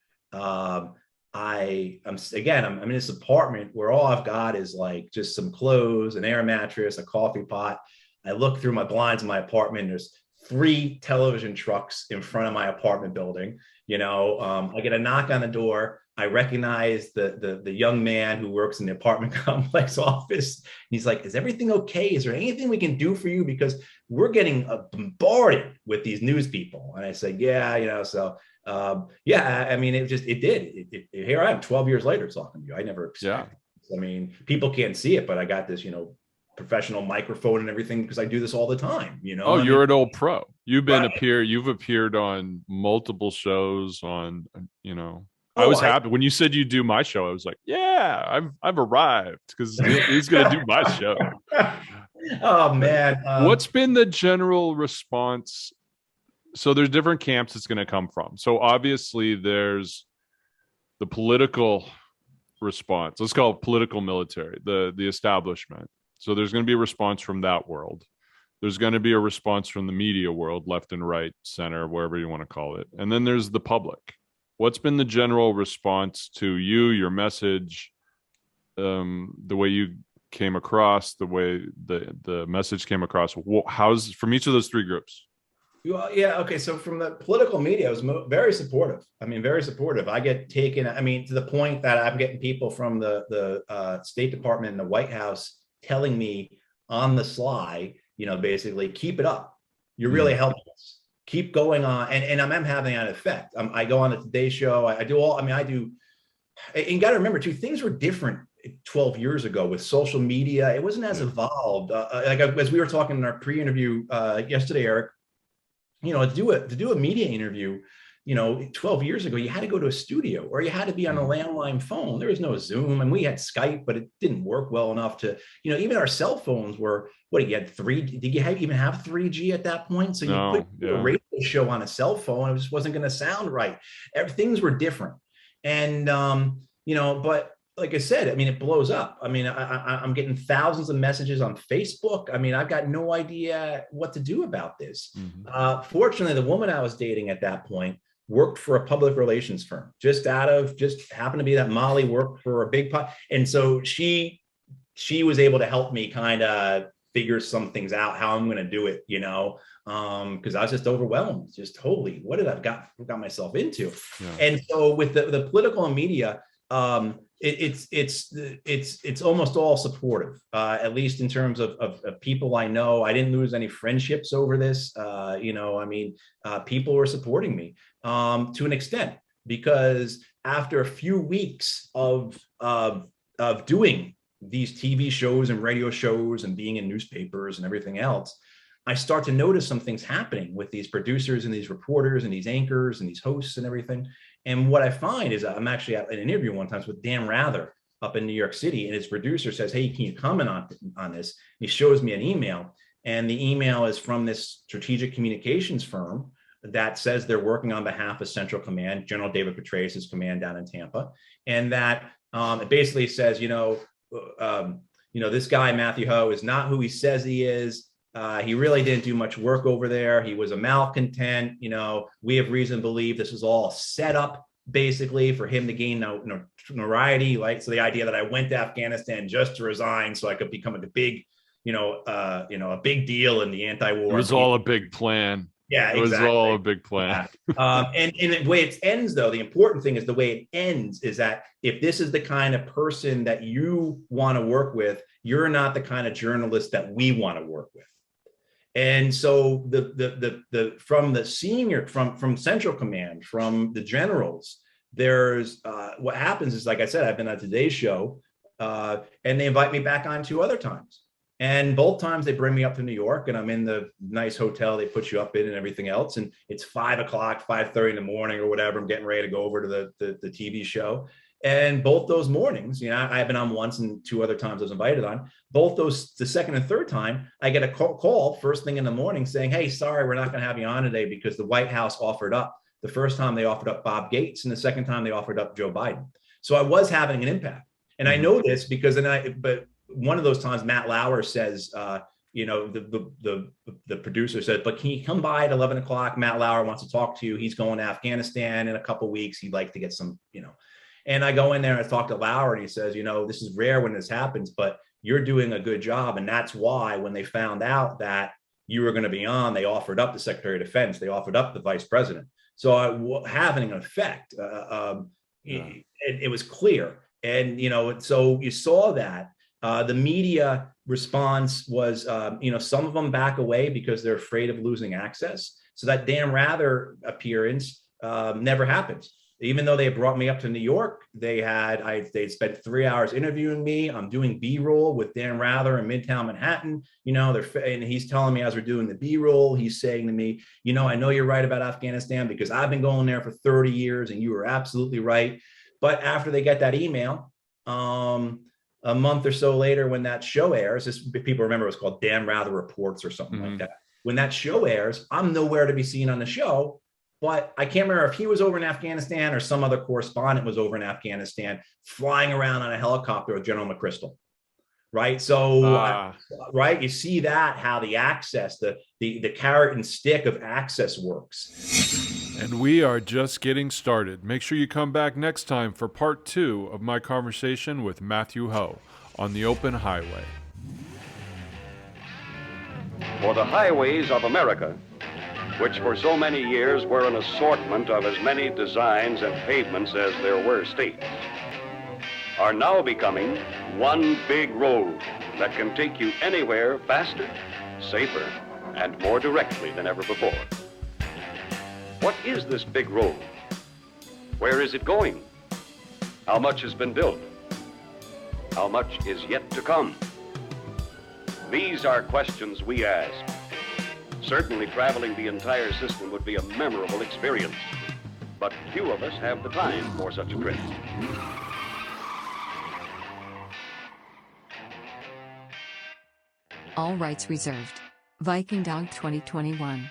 I'm in this apartment where all I've got is like just some clothes, an air mattress, a coffee pot. I look through my blinds in my apartment. There's 3 television trucks in front of my apartment building. I get a knock on the door. I recognize the young man who works in the apartment complex office. He's like, "Is everything okay? Is there anything we can do for you? Because we're getting bombarded with these news people." And I said, "Yeah, so yeah, I mean, it did. Here I am 12 years later talking to you. I never expected. Yeah. I mean, people can't see it, but I got this, professional microphone and everything because I do this all the time. Oh, you're an old pro. You've appeared on multiple shows I was happy when you said you do my show. I was like, yeah, I've arrived because he's going to do my show. Oh man. What's been the general response? So there's different camps it's going to come from. So obviously there's the political response. Let's call it political military, the establishment. So there's going to be a response from that world. There's going to be a response from the media world, left and right, center, wherever you want to call it. And then there's the public. What's been the general response to you, your message, the way you came across, the way the message came across? How's from each of those 3 groups? Well, yeah. Okay. So from the political media, it was very supportive. I mean, very supportive. I get taken, to the point that I'm getting people from the State Department and the White House telling me on the sly, basically, keep it up. You're really helping us. Keep going on. And I'm having an effect. I go on the Today Show. I do and you got to remember too, things were different 12 years ago with social media. It wasn't as evolved. As we were talking in our pre-interview yesterday, Eric, to do a media interview, 12 years ago, you had to go to a studio or you had to be on a landline phone. There was no Zoom, and we had Skype, but it didn't work well enough to, even our cell phones were, you had 3, did you even have 3G at that point? So you put a radio show on a cell phone, it just wasn't going to sound right. Things were different. And, but like I said, it blows up. I'm getting thousands of messages on Facebook. I've got no idea what to do about this. Fortunately, the woman I was dating at that point worked for a public relations firm, just happened to be that Molly worked for a big pot. And so she was able to help me kind of figure some things out, how I'm going to do it, because I was just overwhelmed. Just holy, what did I got myself into? Yeah. And so with the political and media, it's almost all supportive, at least in terms of people I know. I didn't lose any friendships over this. People were supporting me to an extent, because after a few weeks of doing these TV shows and radio shows and being in newspapers and everything else, I start to notice some things happening with these producers and these reporters and these anchors and these hosts and everything. And what I find is I'm actually at an interview one time with Dan Rather up in New York City, and his producer says, "Hey, can you comment on this?" And he shows me an email, and the email is from this strategic communications firm that says they're working on behalf of Central Command, General David Petraeus' command down in Tampa, and that it basically says, this guy Matthew Hoh is not who he says he is. He really didn't do much work over there. He was a malcontent. We have reason to believe this was all set up basically for him to gain notoriety. So the idea that I went to Afghanistan just to resign so I could become a big, a big deal in the anti-war. It was all a big plan. Yeah, it exactly. was all a big plan. And the way it ends, though, the important thing is the way it ends is that if this is the kind of person that you want to work with, you're not the kind of journalist that we want to work with. And so from the senior, from Central Command, from the generals, there's what happens is, like I said, I've been on Today's Show, and they invite me back on 2 other times. And both times they bring me up to New York, and I'm in the nice hotel they put you up in and everything else. And it's 5 o'clock, 5:30 in the morning or whatever. I'm getting ready to go over to the TV show. And both those mornings, I've been on once, and 2 other times I was invited on. Both those, the second and third time, I get a call first thing in the morning saying, "Hey, sorry, we're not going to have you on today because the White House offered up." The first time they offered up Bob Gates, and the second time they offered up Joe Biden. So I was having an impact, and I know this because but one of those times, Matt Lauer says, the producer said, "But can you come by at 11 o'clock? Matt Lauer wants to talk to you. He's going to Afghanistan in a couple of weeks. He'd like to get some, And I go in there and I talk to Lauer, and he says, "This is rare when this happens, but you're doing a good job." And that's why when they found out that you were going to be on, they offered up the Secretary of Defense, they offered up the Vice President. So having an effect, it was clear. And, so you saw that the media response was, some of them back away because they're afraid of losing access. So that Dan Rather appearance never happened. Even though they brought me up to New York, they spent 3 hours interviewing me. I'm doing B-roll with Dan Rather in Midtown Manhattan. And he's telling me as we're doing the B-roll, he's saying to me, I know you're right about Afghanistan because I've been going there for 30 years and you were absolutely right. But after they get that email, a month or so later, when that show airs, people remember it was called Dan Rather Reports or something like that. When that show airs, I'm nowhere to be seen on the show. But I can't remember if he was over in Afghanistan or some other correspondent was over in Afghanistan flying around on a helicopter with General McChrystal. Right. So, right. You see how the access, the carrot and stick of access works. And we are just getting started. Make sure you come back next time for part 2 of my conversation with Matthew Hoh on the open highway. For the highways of America, which for so many years were an assortment of as many designs and pavements as there were states, are now becoming one big road that can take you anywhere faster, safer, and more directly than ever before. What is this big road? Where is it going? How much has been built? How much is yet to come? These are questions we ask. Certainly traveling the entire system would be a memorable experience, but few of us have the time for such a trip. All rights reserved. Viking Dog 2021.